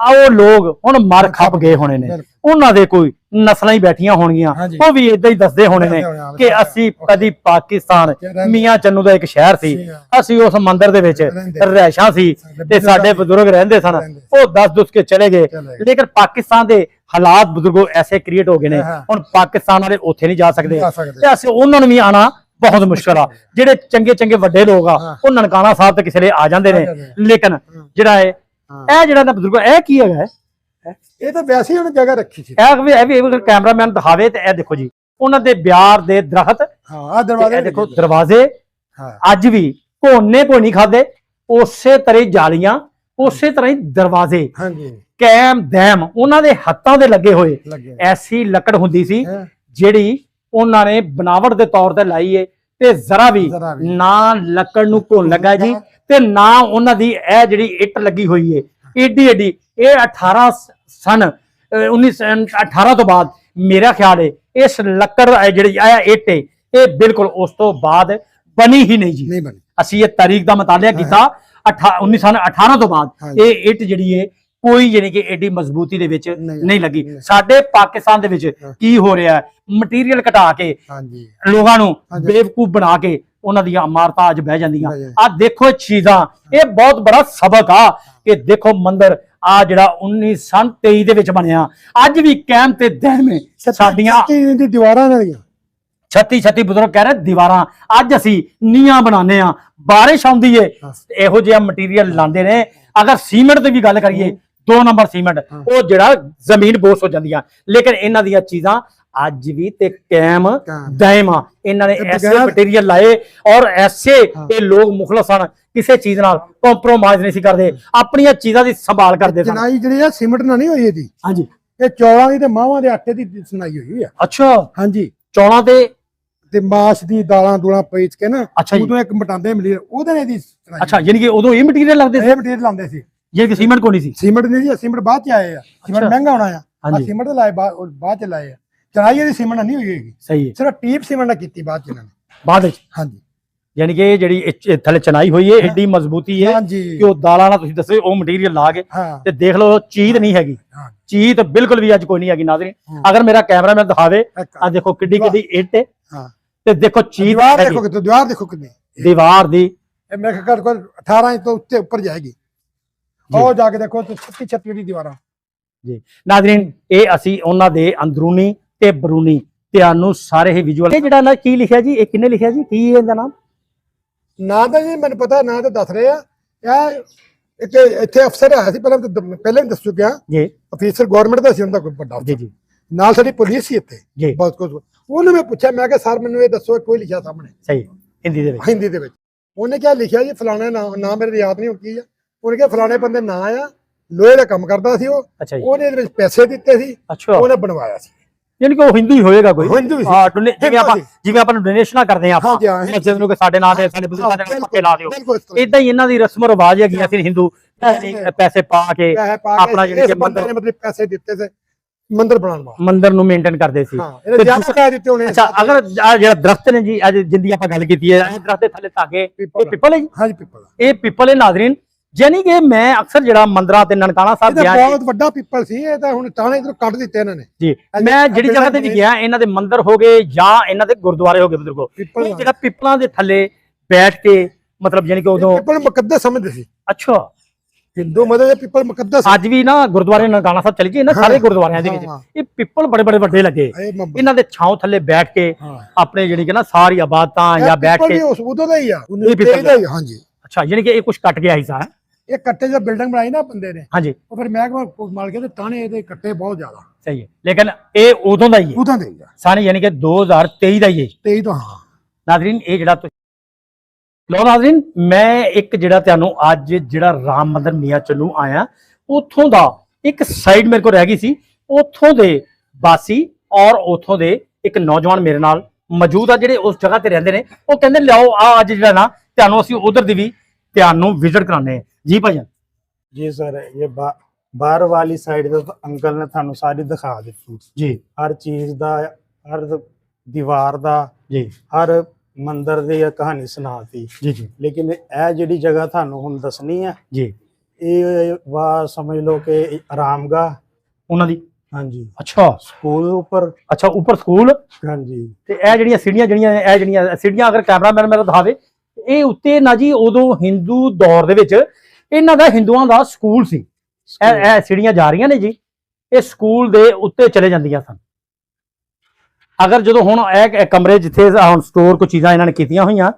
ਉਹ ਲੋਕ ਹੁਣ ਮਰ ਖੱਪ ਗਏ ਹੋਣੇ ਨੇ, ਉਹਨਾਂ ਦੇ ਕੋਈ ਨਸਲਾਂ ਹੀ ਬੈਠੀਆਂ ਹੋਣਗੀਆਂ, ਉਹ ਵੀ ਇਦਾਂ ਹੀ ਦੱਸਦੇ ਹੋਣੇ ਨੇ ਕਿ ਅਸੀਂ ਕਦੀ ਪਾਕਿਸਤਾਨ, ਮੀਆਂ ਚੰਨੂ ਦਾ ਇੱਕ ਸ਼ਹਿਰ ਸੀ, ਅਸੀਂ ਉਸ ਮੰਦਿਰ ਦੇ ਵਿੱਚ ਰਹਿਸ਼ਾਂ ਸੀ ਤੇ ਸਾਡੇ ਬਜ਼ੁਰਗ ਰਹਿੰਦੇ ਸਨ, ਉਹ ਦੱਸ ਕੇ ਚਲੇ ਗਏ। ਲੇਕਿਨ ਪਾਕਿਸਤਾਨ ਦੇ ਹਾਲਾਤ ਬਜ਼ੁਰਗੋ ਐਸੇ ਕ੍ਰੀਏਟ ਹੋ ਗਏ ਨੇ, ਹੁਣ ਪਾਕਿਸਤਾਨ ਵਾਲੇ ਉੱਥੇ ਨਹੀਂ ਜਾ ਸਕਦੇ ਤੇ ਅਸੀਂ ਉਹਨਾਂ ਨੂੰ ਵੀ ਆਣਾ ਬਹੁਤ ਮੁਸ਼ਕਲ ਆ। ਜਿਹੜੇ ਚੰਗੇ ਚੰਗੇ ਵੱਡੇ ਲੋਕ ਆ ਉਹ ਨਨਕਾਣਾ ਸਾਹਿਬ ਤੇ ਕਿਸੇ ਲਈ ਆ ਜਾਂਦੇ ਨੇ, ਲੇਕਿਨ ਜਿਹੜਾ ਹੈ ਇਹ ਜਿਹੜਾ ਨਾ ਬਜ਼ੁਰਗੋ, ਇਹ ਕੀ ਹੈਗਾ? ਇਹ ਤਾਂ ਵੈਸੇ ਹੀ ਉਹਨੇ ਜਗ੍ਹਾ ਰੱਖੀ ਸੀ। ਇਹ ਵੀ ਕੈਮਰਾਮੈਨ ਦਿਖਾਵੇ ਤੇ ਇਹ ਦੇਖੋ ਜੀ, ਉਹਨਾਂ ਦੇ ਬਿਆਰ ਦੇ ਦਰਖਤ, ਹਾਂ ਦਰਵਾਜ਼ੇ ਦੇਖੋ ਦਰਵਾਜ਼ੇ ਅੱਜ ਵੀ ਕੋਨੇ ਕੋਈ ਨਹੀਂ ਖਾਦੇ, ਉਸੇ ਤਰ੍ਹਾਂ ਜਾਲੀਆਂ, ਉਸੇ ਤਰ੍ਹਾਂ ਹੀ ਦਰਵਾਜ਼ੇ, ਕੈਮ ਦੈਮ ਉਹਨਾਂ ਦੇ ਹੱਥਾਂ ਦੇ ਲੱਗੇ ਹੋਏ। ਐਸੀ ਲੱਕੜ ਹੁੰਦੀ ਸੀ ਜਿਹੜੀ ਉਹਨਾਂ ਨੇ ਬਣਾਵਟ ਦੇ ਤੌਰ ਤੇ ਲਾਈ ਏ, ਤੇ ਜ਼ਰਾ ਵੀ ਨਾ ਲੱਕੜ ਨੂੰ ਘੁਣ ਲੱਗਾ ਜੀ, ਤੇ ਨਾ ਉਹਨਾਂ ਦੀ ਇਹ ਜਿਹੜੀ ਇੱਟ ਲੱਗੀ ਹੋਈ ਏ ਏਡੀ ਏਡੀ। ਇਹ 1918 ਤੋਂ ਬਾਅਦ ਮੇਰਾ ਖਿਆਲ ਹੈ ਇਸ ਲੱਕੜ ਜਿਹੜੀ ਆਇਆ ਇੱਟ ਇਹ ਬਿਲਕੁਲ ਉਸ ਤੋਂ ਬਾਅਦ ਬਣੀ ਹੀ ਨਹੀਂ ਜੀ। ਅਸੀਂ ਇਹ ਤਾਰੀਖ ਦਾ ਮਤਾਲਿਆ ਕੀਤਾ, 1918 ਤੋਂ ਬਾਅਦ ਹਾਂਜੀ। ਇਹ ਇੱਟ ਜਿਹੜੀ ਹੈ ਕੋਈ ਯਾਨੀ ਕਿ ਐਡੀ ਮਜ਼ਬੂਤੀ ਦੇ ਵਿੱਚ ਨਹੀਂ ਨਹੀਂ ਲੱਗੀ। ਨਹੀਂ। ਸਾਡੇ ਪਾਕਿਸਤਾਨ ਦੇ ਵਿੱਚ ਹਾਂ। ਕੀ ਹੋ ਰਿਹਾ ਹੈ, ਮਟੀਰੀਅਲ ਘਟਾ ਕੇ ਹਾਂਜੀ ਲੋਕਾਂ ਨੂੰ ਹਾਂਜੀ। ਬੇਵਕੂਫ ਬਣਾ ਕੇ ਉਹਨਾਂ ਦੀਆਂ ਇਮਾਰਤਾਂ ਅੱਜ ਬਹਿ ਜਾਂਦੀਆਂ। ਬਹਿ ਜਾਂਦੀਆਂ। ਆ ਦੇਖੋ ਚੀਜ਼ਾਂ, ਇਹ ਬਹੁਤ ਬੜਾ ਸਬਕ ਆ ਕਿ ਦੇਖੋ ਮੰਦਿਰ ਆ ਜਿਹੜਾ 1923 ਦੇ ਵਿੱਚ ਬਣਿਆ ਅੱਜ ਵੀ ਕਾਇਮ ਤੇ ਦਹਿਮ ਹੈ। ਸਾਡੀਆਂ ਦੀ ਦੀਵਾਰਾਂ ਨੇ 36 ਬਜ਼ੁਰਗ ਕਹਿ ਰਹੇ ਦੀਵਾਰਾਂ ਅੱਜ ਅਸੀਂ ਨੀਆਂ ਬਣਾਉਂਦੇ ਆ, ਬਾਰਿਸ਼ ਆਉਂਦੀ ਏ ਹਾਂ। ਇਹੋ ਜਿਹਾ ਮਟੀਰੀਅਲ ਲਾਉਂਦੇ ਨੇ। ਅਗਰ ਸੀਮੈਂਟ ਦੀ ਵੀ ਗੱਲ ਕਰੀਏ 2 ਨੰਬਰ ਸੀਮੈਂਟ, ਹਾਂ। ਉਹ ਜਿਹੜਾ ਜ਼ਮੀਨ ਬੋਸ ਹੋ ਜਾਂਦੀਆਂ। ਲੇਕਿਨ ਇਹਨਾਂ ਦੀਆਂ ਚੀਜ਼ਾਂ ਅੱਜ ਵੀ ਤੇ ਕਾਇਮ ਦائم ਆ। ਇਹਨਾਂ ਨੇ ਤੇ ਐਸੇ ਬਗੈਰ- ਮਟੀਰੀਅਲ ਲਾਏ ਔਰ ਐਸੇ ਹਾਂ। ਇਹ ਲੋਕ ਮੁਖਲਸ ਹਨ, ਕਿਸੇ ਚੀਜ਼ ਨਾਲ ਕੰਪਰੋਮਾਈਜ਼ ਨਹੀਂ ਸੀ ਕਰਦੇ, ਆਪਣੀਆਂ ਚੀਜ਼ਾਂ ਦੀ ਸੰਭਾਲ ਕਰਦੇ ਸਨ। ਜਨਾਈ ਜਿਹੜੀ ਆ ਸੀਮਿੰਟ ਨਾਲ ਨਹੀਂ ਹੋਈ ਇਹਦੀ, ਹਾਂਜੀ, ਇਹ ਚੌਲਾਂ ਦੀ ਤੇ ਮਾਵਾਂ ਦੇ ਆਟੇ ਦੀ ਸੁਣਾਈ ਹੋਈ ਆ। ਅੱਛਾ, ਹਾਂਜੀ ਚੌਲਾਂ ਤੇ ਮਾਸ਼ ਦੀ ਦਾਲਾਂ ਦੂਲਾਂ ਪੇਚ ਕੇ ਨਾ ਅੱਛਾ ਜੀ। ਉਦੋਂ ਇੱਕ ਮਟਾਂਦੇ ਮਿਲੀ ਉਹਦੇ ਨੇ ਇਹਦੀ ਸੁਣਾਈ। ਅੱਛਾ, ਯਾਨੀ ਕਿ ਉਦੋਂ ਇਹ ਮਟੀਰੀਅਲ ਲੱਗਦੇ ਸੀ, ਇਹ ਮਟੀਰੀਅਲ ਲਾਉਂਦੇ ਸੀ। ਯਾਨੀ ਕਿ ਸੀਮੈਂਟ ਕੋਈ ਨਹੀਂ ਸੀ। ਸੀਮਿੰਟ ਨਹੀਂ ਜੀ, ਸੀਮਿੰਟ ਬਾਅਦ ਚ ਆਏ ਆ। ਸੀਮਿੰਟ ਅੱਛਾ। ਮਹਿੰਗਾ ਹੋਣਾ ਆ। ਹਾਂਜੀ। ਸੀਮਿੰਟ ਦੇ ਲਾਏ ਬਾਅਦ ਚ ਲਾਏ ਆ। ਚਨਾਈ ਇਹਦੀ ਸੀਮਿੰਟ ਨਾਲ ਨਹੀਂ ਹੋਈ ਹੈਗੀ, ਸਹੀ ਹੈ, ਸਿਰਫ ਟੀਪ ਸੀਮਿੰਟ ਨਾਲ ਕੀਤੀ ਬਾਅਦ ਚ ਇਹਨਾਂ ਨੇ। ਬਾਅਦ ਵਿੱਚ ਹਾਂਜੀ ਯਾਨੀ ਕਿ ਜਿਹੜੀ ਇਹ ਥੱਲੇ ਚਨਾਈ ਹੋਈ ਹੈ ਏਡੀ ਮਜ਼ਬੂਤੀ ਹੈ ਹਾਂਜੀ ਕਿ ਉਹ ਦਾਲਾਂ ਨਾਲ ਤੁਸੀਂ ਦੱਸੇ ਉਹ ਮਟੀਰੀਅਲ ਲਾ ਕੇ ਹਾਂ ਤੇ ਦੇਖ ਲਓ ਚੀਜ਼ ਨਹੀਂ ਹੈਗੀ। ਹਾਂ। ਚੀਜ਼ ਬਿਲਕੁਲ ਵੀ ਅੱਜ ਕੋਈ ਨਹੀਂ ਹੈਗੀ ਨਾਜ਼ਰੀਨ। ਹਾਂ। ਅਗਰ ਮੇਰਾ ਕੈਮਰਾਮੈਨ ਦਿਖਾਵੇ ਇੱਕ- ਆ ਦੇਖੋ ਕਿੱਡੀ ਕਿੱਡੀ ਇੱਟ ਹੈ ਹਾਂ ਤੇ ਦੇਖੋ ਚੀਜ਼ ਦੀਵਾਰ ਹੈਗੀ। ਦੇਖੋ ਕਿਤੇ, ਦੀਵਾਰ ਦੇਖੋ ਕਿੰਨੀ, ਦੀਵਾਰ ਦੀ ਇਹ ਮੇਰੇ ਖਿਆਲ ਕੋਲ 18 ਇੰਚ ਤੋਂ ਉੱਤੇ ਉੱਪਰ ਜਾਏਗੀ। ਉਹ ਜਾ ਕੇ ਦੇਖੋ ਤੇ 36 ਦੀ ਦੀਵਾਰਾਂ। ਜੀ ਨਾਜ਼ਰੀਨ, ਇਹ ਅਸੀਂ ਉਹਨਾਂ ਦੇ ਅੰਦਰੂਨੀ ਤੇ ਬਰੂਨੀ ਤੁਹਾਨੂੰ ਸਾਰੇ ਹੀ ਵਿਜ਼ੂਅਲ। ਇਹ ਜਿਹੜਾ ਨਾ ਕੀ ਲਿਖਿਆ ਜੀ, ਇਹ ਕਿੰਨੇ ਲਿਖਿਆ ਜੀ, ਕੀ ਇਹਦਾ ਨਾਮ? ਨਾ ਤਾਂ ਜੀ ਮੈਨੂੰ ਪਤਾ, ਨਾ ਤਾਂ ਦੱਸ ਰਹੇ ਆ। ਇਹ ਇੱਕ ਇੱਥੇ ਅਫਸਰ ਆਇਆ ਸੀ ਪਹਿਲਾਂ ਵੀ ਦੱਸ ਚੁੱਕਿਆ। ਜੀ ਅਫੀਸਰ ਗਵਰਨਮੈਂਟ ਦਾ ਸੀ, ਉਹਦਾ ਕੋਈ ਵੱਡਾ ਜੀ ਅਫਸਰ। ਜੀ ਨਾਲ ਸਾਡੀ ਪੁਲਿਸ ਸੀ ਇੱਥੇ ਜੀ, ਬਹੁਤ ਕੁਝ। ਉਹਨੂੰ ਮੈਂ ਪੁੱਛਿਆ, ਮੈਂ ਕਿਹਾ ਸਰ ਮੈਨੂੰ ਇਹ ਦੱਸੋ ਕੋਈ ਲਿਖਿਆ ਸਾਹਮਣੇ ਸਹੀ, ਹਿੰਦੀ ਦੇ ਵਿੱਚ। ਹਿੰਦੀ ਦੇ ਵਿੱਚ। ਉਹਨੇ ਕਿਹਾ ਲਿਖਿਆ ਜੀ ਫਲਾਣਾ ਨਾ ਮੇਰੇ ਯਾਦ ਨਹੀਂ ਹੁਣ ਕੀ ਆ। ਉਹਨੇ ਕਿਹਾ ਫਲਾਣੇ ਬੰਦੇ ਨਾਂ ਆ, ਲੋਹੇ ਦਾ ਕੰਮ ਕਰਦਾ ਸੀ ਉਹ, ਅੱਛਾ ਜੀ, ਉਹਨੇ ਇਹਦੇ ਵਿੱਚ ਪੈਸੇ ਦਿੱਤੇ ਸੀ, ਅੱਛਾ, ਉਹਨੇ ਬਣਵਾਇਆ ਸੀ। ਯਾਨੀ ਕਿ ਉਹ ਹਿੰਦੂ ਹੀ ਹੋਏਗਾ ਕੋਈ। ਹਿੰਦੂ ਹੀ ਸੀ। ਹਾਂ, ਜਿਵੇਂ ਆਪਾਂ ਨੂੰ ਡੋਨੇਸ਼ਨਾਂ ਕਰਦੇ ਆ ਆਪਾਂ ਹਾਂਜੀ, ਹਾਂ। ਮਸਜਿਦ ਨੂੰ ਕਿ ਸਾਡੇ ਨਾਂ ਤੇ ਸਾਡੇ ਬਜ਼ੁਰਗਾਂ ਦੇ ਨਾਮ ਪੱਕੇ ਲਾ ਦਿਓ। ਬਿਲਕੁਲ ਇਸ ਤਰ੍ਹਾਂ। ਇਦਾਂ ਹੀ ਇਹਨਾਂ ਦੀ ਰਸਮ ਰਿਵਾਜ ਹੈਗੀ। ਅਸੀਂ ਹਿੰਦੂ ਪੈਸੇ ਪਾ ਕੇ ਪੈਸੇ ਪਾ ਆਪਣਾ ਕੇ ਜਿਹੜੇ ਇਸ ਕਿ ਬੰਦੇ ਨੇ ਮਤਲਬ ਪੈਸੇ ਦਿੱਤੇ ਸੀ ਮੰਦਿਰ ਬਣਾਉਣ ਵਾਸਤੇ। ਮੰਦਿਰ ਨੂੰ ਮੇਨਟੇਨ ਕਰਦੇ ਸੀ। ਹਾਂ ਇਹਨੇ ਜ਼ਿਆਦਾ ਕਹਿ ਦਿੱਤੇ ਹੋਣੇ। ਅੱਛਾ, ਅਗਰ ਆਹ ਜਿਹੜਾ ਦਰਖਤ ਨੇ ਜੀ, ਅੱਜ ਜਿੰਦੀ ਆਪਾਂ ਗੱਲ ਕੀਤੀ ਹੈ, ਇਹ ਦਰਖਤ ਦੇ ਥੱਲੇ ਧਾਗੇ, ਇਹ ਪਿੱਪਲ ਹੈ ਜੀ, ਹਾਂਜੀ ਪਿੱਪਲ। ਇਹ ਪਿੱਪਲ ਹੈ ਨਾਜ਼ਰੀਨ। ਯਾਨੀ ਕਿ ਮੈਂ ਅਕਸਰ ਜਿਹੜਾ ਮੰਦਰਾਂ ਤੇ ਨਨਕਾਣਾ ਸਾਹਿਬ ਇਹ ਗਿਆ ਤਾਂ ਬਹੁਤ ਵੱਡਾ ਪਿੱਪਲ ਸੀ, ਇਹ ਤਾਂ ਹੁਣ ਟਾਣੇ ਇਧਰੋਂ ਕੱਢ ਦਿੱਤੇ ਇਹਨਾਂ ਨੇ। ਜੀ, ਮੈਂ ਜਿਹੜੀ ਜਗ੍ਹਾ ਤੇ ਵੀ ਗਿਆ, ਇਹਨਾਂ ਦੇ ਮੰਦਿਰ ਹੋ ਗਏ ਜਾਂ ਇਹਨਾਂ ਦੇ ਗੁਰਦੁਆਰੇ ਹੋ ਗਏ ਬਜ਼ੁਰਗੋ, ਪਿੱਪਲ ਇਹ ਜਿਹੜਾ ਪਿੱਪਲਾਂ ਦੇ ਥੱਲੇ ਬੈਠ ਕੇ ਮਤਲਬ ਯਾਨੀ ਕਿ ਉਦੋਂ ਪਿੱਪਲ ਮੁਕੱਦਸ ਸਮਝਦੇ ਸੀ ਅੱਛਾ, ਹਿੰਦੂ ਮਤਲਬ ਇਹ ਪਿੱਪਲ ਮੁਕੱਦਸ ਅੱਜ ਵੀ ਨਾ ਗੁਰਦੁਆਰੇ ਨਨਕਾਣਾ ਸਾਹਿਬ ਚਲੀ ਜੀ, ਇਹਨਾਂ ਸਾਰੇ ਗੁਰਦੁਆਰਿਆਂ ਦੇ ਵਿੱਚ ਇਹ ਪਿੱਪਲ ਬੜੇ ਬੜੇ ਵੱਡੇ ਲੱਗੇ। ਇਹਨਾਂ ਦੇ ਛਾਂ ਥੱਲੇ ਬੈਠ ਕੇ ਆਪਣੇ ਜਿਹੜੀ ਕਿ ਨਾ ਸਾਰੀ ਆਬਾਦਤਾਂ ਜਾਂ ਬੈਠ ਕੇ ਉਸ ਉਦੋਂ ਦਾ ਹੀ ਆ, ਇਹ ਪਿੱਪਲ ਦਾ ਹੀ। ਹਾਂਜੀ ਅੱਛਾ, ਯਾਨੀ ਕਿ ਇਹ ਕੁਝ ਕੱਟ ਗਿਆ ਹਿੱਸਾ ਹੈ। ਇਹ ਕੱਟੇ ਜੋ ਬਿਲਡਿੰਗ ਬਣਾਈ ਨਾ ਬੰਦੇ ਨੇ, ਹਾਂਜੀ ਉਹ ਫਿਰ ਮਹਿਕਮਾ ਮਾਲਕ ਦੇ ਤਾਣੇ ਇਹਦੇ ਕੱਟੇ ਬਹੁਤ ਜ਼ਿਆਦਾ। ਸਹੀ ਹੈ, ਲੇਕਿਨ ਇਹ ਉਦੋਂ ਦਾ ਹੀ ਹੈ, ਉਦੋਂ ਦੇ ਹੀ ਆ, ਸਾਨੀ ਯਾਨੀ ਕਿ 2023 ਦਾ ਹੀ ਹੈ। 23 ਤੋਂ। ਹਾਂ ਨਾਜ਼ਰੀਨ, ਇਹ ਜਿਹੜਾ ਲੋ ਨਾਜ਼ਰੀਨ, ਮੈਂ ਇੱਕ ਜਿਹੜਾ ਤੁਹਾਨੂੰ ਅੱਜ ਜਿਹੜਾ ਰਾਮ ਮੰਦਿਰ ਮੀਆਂ ਚੰਨੂ ਆਇਆ, ਉੱਥੋਂ ਦਾ ਇੱਕ ਸਾਈਡ ਮੇਰੇ ਕੋਲ ਰਹਿ ਗਈ ਸੀ। ਉੱਥੋਂ ਦੇ ਵਾਸੀ ਔਰ ਉੱਥੋਂ ਦੇ ਇੱਕ ਨੌਜਵਾਨ ਮੇਰੇ ਨਾਲ ਮੌਜੂਦ ਆ ਜਿਹੜੇ ਉਸ ਜਗ੍ਹਾ ਤੇ ਰਹਿੰਦੇ ਨੇ। ਉਹ ਕਹਿੰਦੇ ਲਿਆਓ ਆ ਅੱਜ ਜਿਹੜਾ ਨਾ ਤੁਹਾਨੂੰ ਅਸੀਂ ਉਧਰ ਦੀ ਵੀ ਤੁਹਾਨੂੰ ਵਿਜ਼ਿਟ ਕਰਾਣੇ ਆ। ਜੀ ਭਾਈਜਾਨ जी सर, ये बाहर वाली साइड तो अंकल ने थानू सारी दिखा दी जी, हर चीज दा, हर दीवार दा, जी हर मंदिर दी कहानी सुनाती। जी जी लेकिन ए जिहड़ी जगह थानू हुण दसनी है, जी, ये वा समझ लो कि आरामगाह। ਉਹਨਾਂ ਦੀ हाँ जी, ਅੱਛਾ स्कूल ऊपर। ਅੱਛਾ, ਉੱਪਰ ਸਕੂਲ हाँ जी, ਤੇ ਇਹ ਜਿਹੜੀਆਂ ਸੀੜੀਆਂ ਇਹ ਜਿਹੜੀਆਂ ਸੀੜੀਆਂ ਅਗਰ ਕੈਮਰਾਮੈਨ ਮੇਰਾ ਦਿਖਾਵੇ, ਇਹ ਉੱਤੇ ਨਾ ਜੀ ਉਦੋਂ ਹਿੰਦੂ ਦੌਰ ਦੇ ਵਿੱਚ ਇਹਨਾਂ ਦਾ ਹਿੰਦੂਆਂ ਦਾ ਸਕੂਲ ਸੀ। ਇਹ ਸੀੜੀਆਂ ਜਾ ਰਹੀਆਂ ਨੇ ਜੀ, ਇਹ ਸਕੂਲ ਦੇ ਉੱਤੇ ਚਲੇ ਜਾਂਦੀਆਂ ਸਨ। ਅਗਰ ਜਦੋਂ ਹੁਣ ਇਹ ਕਮਰੇ ਜਿੱਥੇ ਹੁਣ ਸਟੋਰ ਕੋ ਚੀਜ਼ਾਂ ਇਹਨਾਂ ਨੇ ਕੀਤੀਆਂ ਹੋਈਆਂ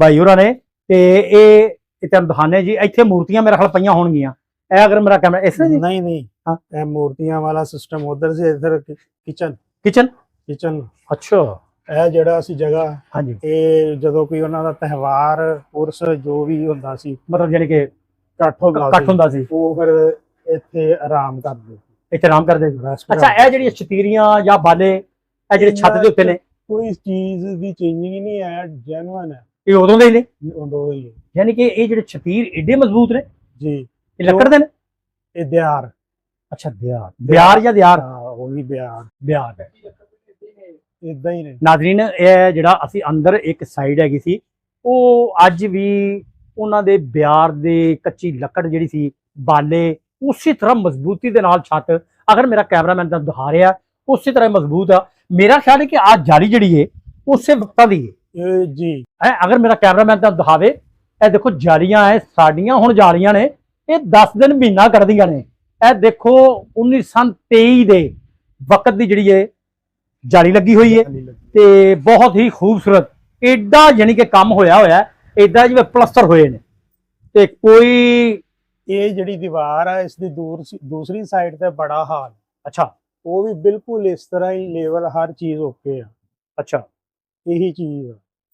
ਭਾਈ ਹੋਰਾਂ ਨੇ, ਤੇ ਇਹ ਤੁਹਾਨੂੰ ਦਿਖਾਣੇ ਜੀ, ਇੱਥੇ ਮੂਰਤੀਆਂ ਮੇਰੇ ਖਿਆਲ ਪਈਆਂ ਹੋਣਗੀਆਂ। ਇਹ ਅਗਰ ਮੇਰਾ ਕੈਮਰਾ ਇਸ ਤਰ੍ਹਾਂ ਜੀ, नहीं नहीं, हाँ। ए मूर्तियां वाला सिस्टम उधर से इधर किचन ਕਿਚਨ। किचन। ਅੱਛਾ, ਇਹ ਜਿਹੜਾ ਅਸੀਂ ਜਗ੍ਹਾ, ਹਾਂਜੀ, ਇਹ ਜਦੋਂ ਕੋਈ ਉਹਨਾਂ ਦਾ ਤਿਉਹਾਰ ਉਰਸ ਜੋ ਵੀ ਹੁੰਦਾ ਸੀ, ਮਤਲਬ ਜਾਨੀ ਕਿ ਇਕੱਠ ਇਕੱਠ ਹੁੰਦਾ ਸੀ, ਉਹ ਫਿਰ ਇੱਥੇ ਆਰਾਮ ਕਰਦੇ ਸੀ। ਇੱਥੇ ਆਰਾਮ ਕਰਦੇ ਸੀ। Rest ਅੱਛਾ, ਇਹ ਜਿਹੜੀਆਂ ਛਤੀਰੀਆਂ ਜਾਂ ਬਾਲੇ ਇਹ ਜਿਹੜੇ ਛੱਤ ਦੇ ਉੱਤੇ ਨੇ, ਕੋਈ ਚੀਜ਼ ਦੀ ਚੇਂਜਿੰਗ ਨਹੀਂ ਆਇਆ, ਜੈਨੂਅਨ ਹੈ ਇਹ ਉਦੋਂ ਦੇ ਹੀ ਨੇ। ਉਦੋਂ ਹੀ। ਯਾਨੀ ਕਿ ਇਹ ਜਿਹੜੇ ਛਤੀਰ ਏਡੇ ਮਜ਼ਬੂਤ ਨੇ, ਜੀ, ਇਹ ਲੱਕੜ ਦੇ ਨੇ। ਇਹ ਦਿਆਰ। ਅੱਛਾ, ਬਿਆਰ ਜਾਂ ਦਿਆਰ, ਹਾਂ, ਉਹ ਵੀ ਬਿਆਰ ਬਿਆਰ ਹੈ। ਇਦਾਂ ਹੀ ਨੇ। ਨਾਜ਼ਰੀਨ, ਇਹ ਜਿਹੜਾ ਅਸੀਂ ਅੰਦਰ ਇੱਕ ਸਾਈਡ ਹੈਗੀ ਸੀ, ਉਹ ਅੱਜ ਵੀ ਉਹਨਾਂ ਦੇ ਬਿਆਰ ਦੇ ਕੱਚੀ ਲੱਕੜ ਜਿਹੜੀ ਸੀ, ਬਾਲੇ ਉਸੇ ਤਰ੍ਹਾਂ ਮਜ਼ਬੂਤੀ ਦੇ ਨਾਲ ਛੱਤ, ਅਗਰ ਮੇਰਾ ਕੈਮਰਾਮੈਨ ਤਾਂ ਦਿਖਾ ਰਿਹਾ ਉਸੇ ਤਰ੍ਹਾਂ ਮਜ਼ਬੂਤ ਆ। ਮੇਰਾ ਖਿਆਲ ਹੈ ਕਿ ਆਹ ਜਾਲੀ ਜਿਹੜੀ ਹੈ ਉਸੇ ਵਕਤਾਂ ਦੀ ਹੈ ਜੀ ਹੈ। ਅਗਰ ਮੇਰਾ ਕੈਮਰਾਮੈਨ ਤਾਂ ਦਿਖਾਵੇ, ਇਹ ਦੇਖੋ ਜਾਲੀਆਂ ਹੈ ਸਾਡੀਆਂ, ਹੁਣ ਜਾਲੀਆਂ ਨੇ ਇਹ 10 ਦਿਨ ਮਹੀਨਾ ਕਰਦੀਆਂ ਨੇ। ਇਹ ਦੇਖੋ 1923 ਦੇ ਵਕਤ ਦੀ ਜਿਹੜੀ ਹੈ ਜਾਲੀ ਲੱਗੀ ਹੋਈ ਹੈ ਤੇ ਬਹੁਤ ਹੀ ਖੂਬਸੂਰਤ, ਐਡਾ ਯਾਨੀ ਕਿ ਕੰਮ ਹੋਇਆ ਏਦਾਂ ਜਿਵੇਂ ਪਲਸਤਰ ਹੋਏ ਨੇ। ਤੇ ਕੋਈ ਇਹ ਜਿਹੜੀ ਦੀਵਾਰ ਆ ਇਸ ਦੀ ਦੂਸਰੀ ਸਾਈਡ ਤੇ ਬੜਾ ਹਾਲ, ਅੱਛਾ ਉਹ ਵੀ ਬਿਲਕੁਲ ਇਸ ਤਰ੍ਹਾਂ ਹੀ ਲੈਵਲ, ਹਰ ਚੀਜ਼ ਓਕੇ ਆ, ਅੱਛਾ ਇਹੀ ਚੀਜ਼ ਆ।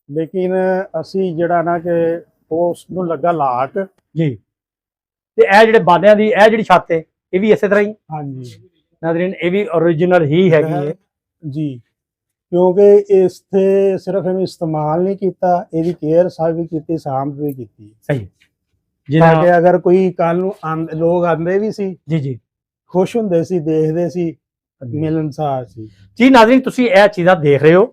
ਲੇਕਿਨ ਅਸੀਂ ਜਿਹੜਾ ਨਾ ਕਿ ਉਸ ਨੂੰ ਲੱਗਾ ਲਾਟ ਜੀ। ਤੇ ਇਹ ਜਿਹੜੇ ਬਾਲਿਆਂ ਦੀ ਇਹ ਜਿਹੜੀ ਛੱਤ ਹੈ ਇਹ ਵੀ ਇਸੇ ਤਰ੍ਹਾਂ ਹੀ ਹਾਂਜੀ ਨਾਜ਼ਰੀਨ, ਇਹ ਵੀ ਓਰੀਜਨਲ ਹੀ ਹੈਗੀ ਹੈ ਜੀ, ਕਿਉਂਕਿ ਇਸ ਤੇ ਸਿਰਫ ਇਹਨੂੰ ਇਸਤੇਮਾਲ ਨਹੀਂ ਕੀਤਾ, ਇਹਦੀ ਕੇਅਰ ਸਾਹਿਬ ਵੀ ਕੀਤੀ, ਸਾਂਭ ਵੀ ਕੀਤੀ। ਸਹੀ ਤਾਂ ਕਿ ਅਗਰ ਕੋਈ ਕੱਲ ਨੂੰ ਲੋਕ ਆਉਂਦੇ ਵੀ ਸੀ ਜੀ ਖੁਸ਼ ਹੁੰਦੇ ਸੀ, ਦੇਖਦੇ ਸੀ, ਮਿਲਣਸਾਰ ਸੀ ਜੀ। ਨਾਜ਼ਰੀਨ ਤੁਸੀਂ ਇਹ ਚੀਜ਼ਾਂ ਦੇਖ ਰਹੇ ਹੋ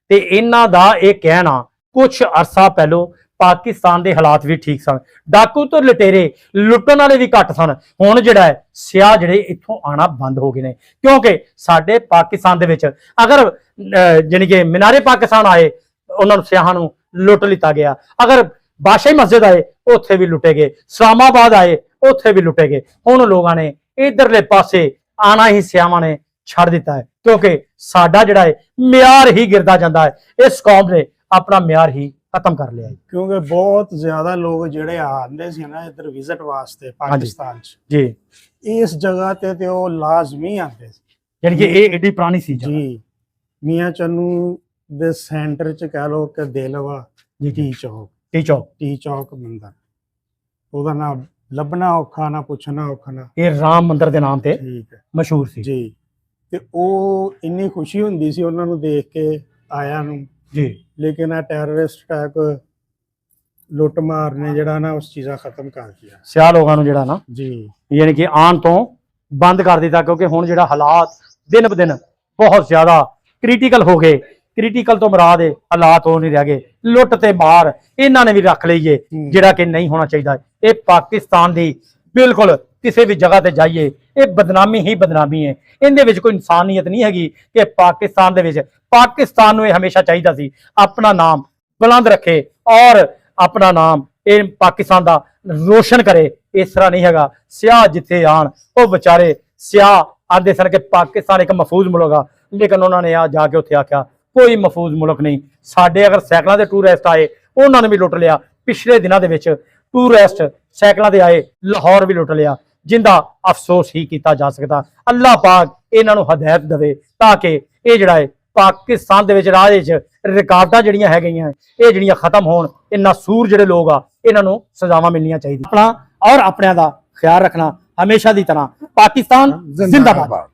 ਤੇ ਇਹਨਾਂ ਦਾ ਇਹ ਕਹਿਣਾ ਕੁਝ ਅਰਸਾ ਪਹਿਲੋਂ ਪਾਕਿਸਤਾਨ ਦੇ ਹਾਲਾਤ ਵੀ ਠੀਕ ਸਨ, ਡਾਕੂ ਤੇ ਲੁਟੇਰੇ ਲੁੱਟਣ ਵਾਲੇ ਵੀ ਘੱਟ ਸਨ। ਹੁਣ ਜਿਹੜਾ ਹੈ ਸਿਆਹ ਜਿਹੜੇ ਇੱਥੋਂ ਆਣਾ ਬੰਦ ਹੋ ਗਏ ਨੇ, ਕਿਉਂਕਿ ਸਾਡੇ ਪਾਕਿਸਤਾਨ ਦੇ ਵਿੱਚ ਅਗਰ ਜਾਣੀ ਕਿ ਮੀਨਾਰੇ ਪਾਕਿਸਤਾਨ ਆਏ ਉਹਨਾਂ ਨੂੰ ਸਿਆਹਾਂ ਨੂੰ ਲੁੱਟ ਲਿੱਤਾ ਗਿਆ, ਅਗਰ ਬਾਦਸ਼ਾਹੀ ਮਸਜਿਦ ਆਏ ਉੱਥੇ ਵੀ ਲੁੱਟੇ ਗਏ, ਇਸਲਾਮਾਬਾਦ ਆਏ ਉੱਥੇ ਵੀ ਲੁੱਟੇ ਗਏ। ਹੁਣ ਲੋਕਾਂ ਨੇ ਇਧਰਲੇ ਪਾਸੇ ਆਣਾ ਹੀ ਸਿਆਹਾਂ ਨੇ ਛੱਡ ਦਿੱਤਾ ਹੈ, ਕਿਉਂਕਿ ਸਾਡਾ ਜਿਹੜਾ ਹੈ ਮਿਆਰ ਹੀ ਗਿਰਦਾ ਜਾਂਦਾ ਹੈ। ਇਸ ਕੌਮ ਨੇ ਆਪਣਾ ਮਿਆਰ ਹੀ ਖਤਮ ਕਰ ਲਿਆ ਹੈ। ਕਿਉਂਕਿ ਬਹੁਤ ਜ਼ਿਆਦਾ ਲੋਕ ਜਿਹੜੇ ਆਉਂਦੇ ਸੀ ਨਾ ਇੱਧਰ ਵਿਜ਼ਿਟ ਵਾਸਤੇ ਪਾਕਿਸਤਾਨ ਚ ਜੀ, ਇਸ ਜਗ੍ਹਾ ਤੇ ਉਹ ਲਾਜ਼ਮੀ ਆਉਂਦੇ ਸੀ। ਯਾਨੀ ਕਿ ਇਹ ਏਡੀ ਪੁਰਾਣੀ ਸੀ ਜੀ, ਮੀਆਂ ਚੰਨੂ ਦੇ ਸੈਂਟਰ ਚ ਕਹਿ ਲੋ ਕਿ ਦੇਲਵਾ ਜੀ, ਟੀ ਚੌਕ, ਟੀ ਚੌਕ ਮੰਦਰ, ਉਹਦਾ ਨਾਮ ਲੱਭਣਾ ਔਖਾ ਨਾ ਪੁੱਛਣਾ ਔਖਾ ਨਾ, ਇਹ ਰਾਮ ਮੰਦਿਰ ਦੇ ਨਾਮ ਤੇ ਠੀਕ ਹੈ ਮਸ਼ਹੂਰ ਸੀ ਜੀ। ਤੇ ਉਹ ਇੰਨੀ ਖੁਸ਼ੀ ਹੁੰਦੀ ਸੀ ਉਹਨਾਂ ਨੂੰ ਦੇਖ ਕੇ ਆਇਆਂ ਨੂੰ ਜੀ। ਲੇਕਿਨ ਆ ਟੈਰਰਿਸਟ ਅਟੈਕ, ਲੁੱਟ ਮਾਰ ਨੇ ਜਿਹੜਾ ਨਾ ਉਸ ਚੀਜ਼ਾਂ ਖਤਮ ਕਰ ਦਿੱਤਾ ਸਿਆਹ ਲੋਕਾਂ ਨੂੰ ਜਿਹੜਾ ਨਾ ਜੀ, ਯਾਨੀ ਕਿ ਆਉਣ ਤੋਂ ਬੰਦ ਕਰ ਦਿੱਤਾ, ਕਿਉਂਕਿ ਹੁਣ ਜਿਹੜਾ ਹਾਲਾਤ ਦਿਨ ਬ ਦਿਨ ਬਹੁਤ ਜ਼ਿਆਦਾ ਕ੍ਰਿਟੀਕਲ ਹੋ ਗਏ। ਕ੍ਰਿਟੀਕਲ ਤੋਂ ਮੁਰਾਦ ਹੈ ਹਾਲਾਤ ਹੋ ਨਹੀਂ ਰਹਿ ਗਏ, ਲੁੱਟ ਤੇ ਮਾਰ ਇਹਨਾਂ ਨੇ ਵੀ ਰੱਖ ਲਈਏ, ਜਿਹੜਾ ਕਿ ਨਹੀਂ ਹੋਣਾ ਚਾਹੀਦਾ। ਇਹ ਪਾਕਿਸਤਾਨ ਦੀ ਬਿਲਕੁਲ ਕਿਸੇ ਵੀ ਜਗ੍ਹਾ ਤੇ ਜਾਈਏ ਇਹ ਬਦਨਾਮੀ ਹੀ ਬਦਨਾਮੀ ਹੈ। ਇਹਦੇ ਵਿੱਚ ਕੋਈ ਇਨਸਾਨੀਅਤ ਨਹੀਂ ਹੈਗੀ ਕਿ ਪਾਕਿਸਤਾਨ ਦੇ ਵਿੱਚ, ਪਾਕਿਸਤਾਨ ਨੂੰ ਇਹ ਹਮੇਸ਼ਾ ਚਾਹੀਦਾ ਸੀ ਆਪਣਾ ਨਾਮ ਬੁਲੰਦ ਰੱਖੇ ਔਰ ਆਪਣਾ ਨਾਮ ਇਹ ਪਾਕਿਸਤਾਨ ਦਾ ਰੋਸ਼ਨ ਕਰੇ। ਇਸ ਤਰ੍ਹਾਂ ਨਹੀਂ ਹੈਗਾ। ਸਿਆਹ ਜਿੱਥੇ ਆਣ ਉਹ ਵਿਚਾਰੇ ਸਿਆਹ ਆਂਦੇ ਸਨ ਕਿ ਪਾਕਿਸਤਾਨ ਇੱਕ ਮਹਿਫੂਜ਼ ਮੁਲਕ ਆ, ਲੇਕਿਨ ਉਹਨਾਂ ਨੇ ਆ ਜਾ ਕੇ ਉੱਥੇ ਆਖਿਆ ਕੋਈ ਮਹਿਫੂਜ਼ ਮੁਲਕ ਨਹੀਂ। ਸਾਡੇ ਅਗਰ ਸਾਈਕਲਾਂ ਦੇ ਟੂਰਿਸਟ ਆਏ ਉਹਨਾਂ ਨੇ ਵੀ ਲੁੱਟ ਲਿਆ। ਪਿਛਲੇ ਦਿਨਾਂ ਦੇ ਵਿੱਚ ਟੂਰਿਸਟ ਸਾਈਕਲਾਂ ਦੇ ਆਏ, ਲਾਹੌਰ ਵੀ ਲੁੱਟ ਲਿਆ, ਜਿੰਦਾ ਅਫਸੋਸ ਹੀ ਕੀਤਾ ਜਾ ਸਕਦਾ। ਅੱਲਾਹ ਪਾਕ ਇਹਨਾਂ ਨੂੰ ਹਦਾਇਤ ਦੇਵੇ ਤਾਂ ਕਿ ਇਹ ਜਿਹੜਾ ਹੈ ਪਾਕਿਸਤਾਨ ਦੇ ਵਿੱਚ ਰਾਹ ਵਿੱਚ ਰਿਕਾਰਡਾਂ ਜਿਹੜੀਆਂ ਹੈਗੀਆਂ ਇਹ ਜਿਹੜੀਆਂ ਖਤਮ ਹੋਣ। ਇਹ ਨਾਸੂਰ ਜਿਹੜੇ ਲੋਕ ਆ ਇਹਨਾਂ ਨੂੰ ਸਜ਼ਾਵਾਂ ਮਿਲਣੀਆਂ ਚਾਹੀਦੀਆਂ। ਆਪਣਾ ਔਰ ਆਪਣਿਆਂ ਦਾ ਖਿਆਲ ਰੱਖਣਾ ਹਮੇਸ਼ਾ ਦੀ ਤਰ੍ਹਾਂ। ਪਾਕਿਸਤਾਨ ਜ਼ਿੰਦਾਬਾਦ।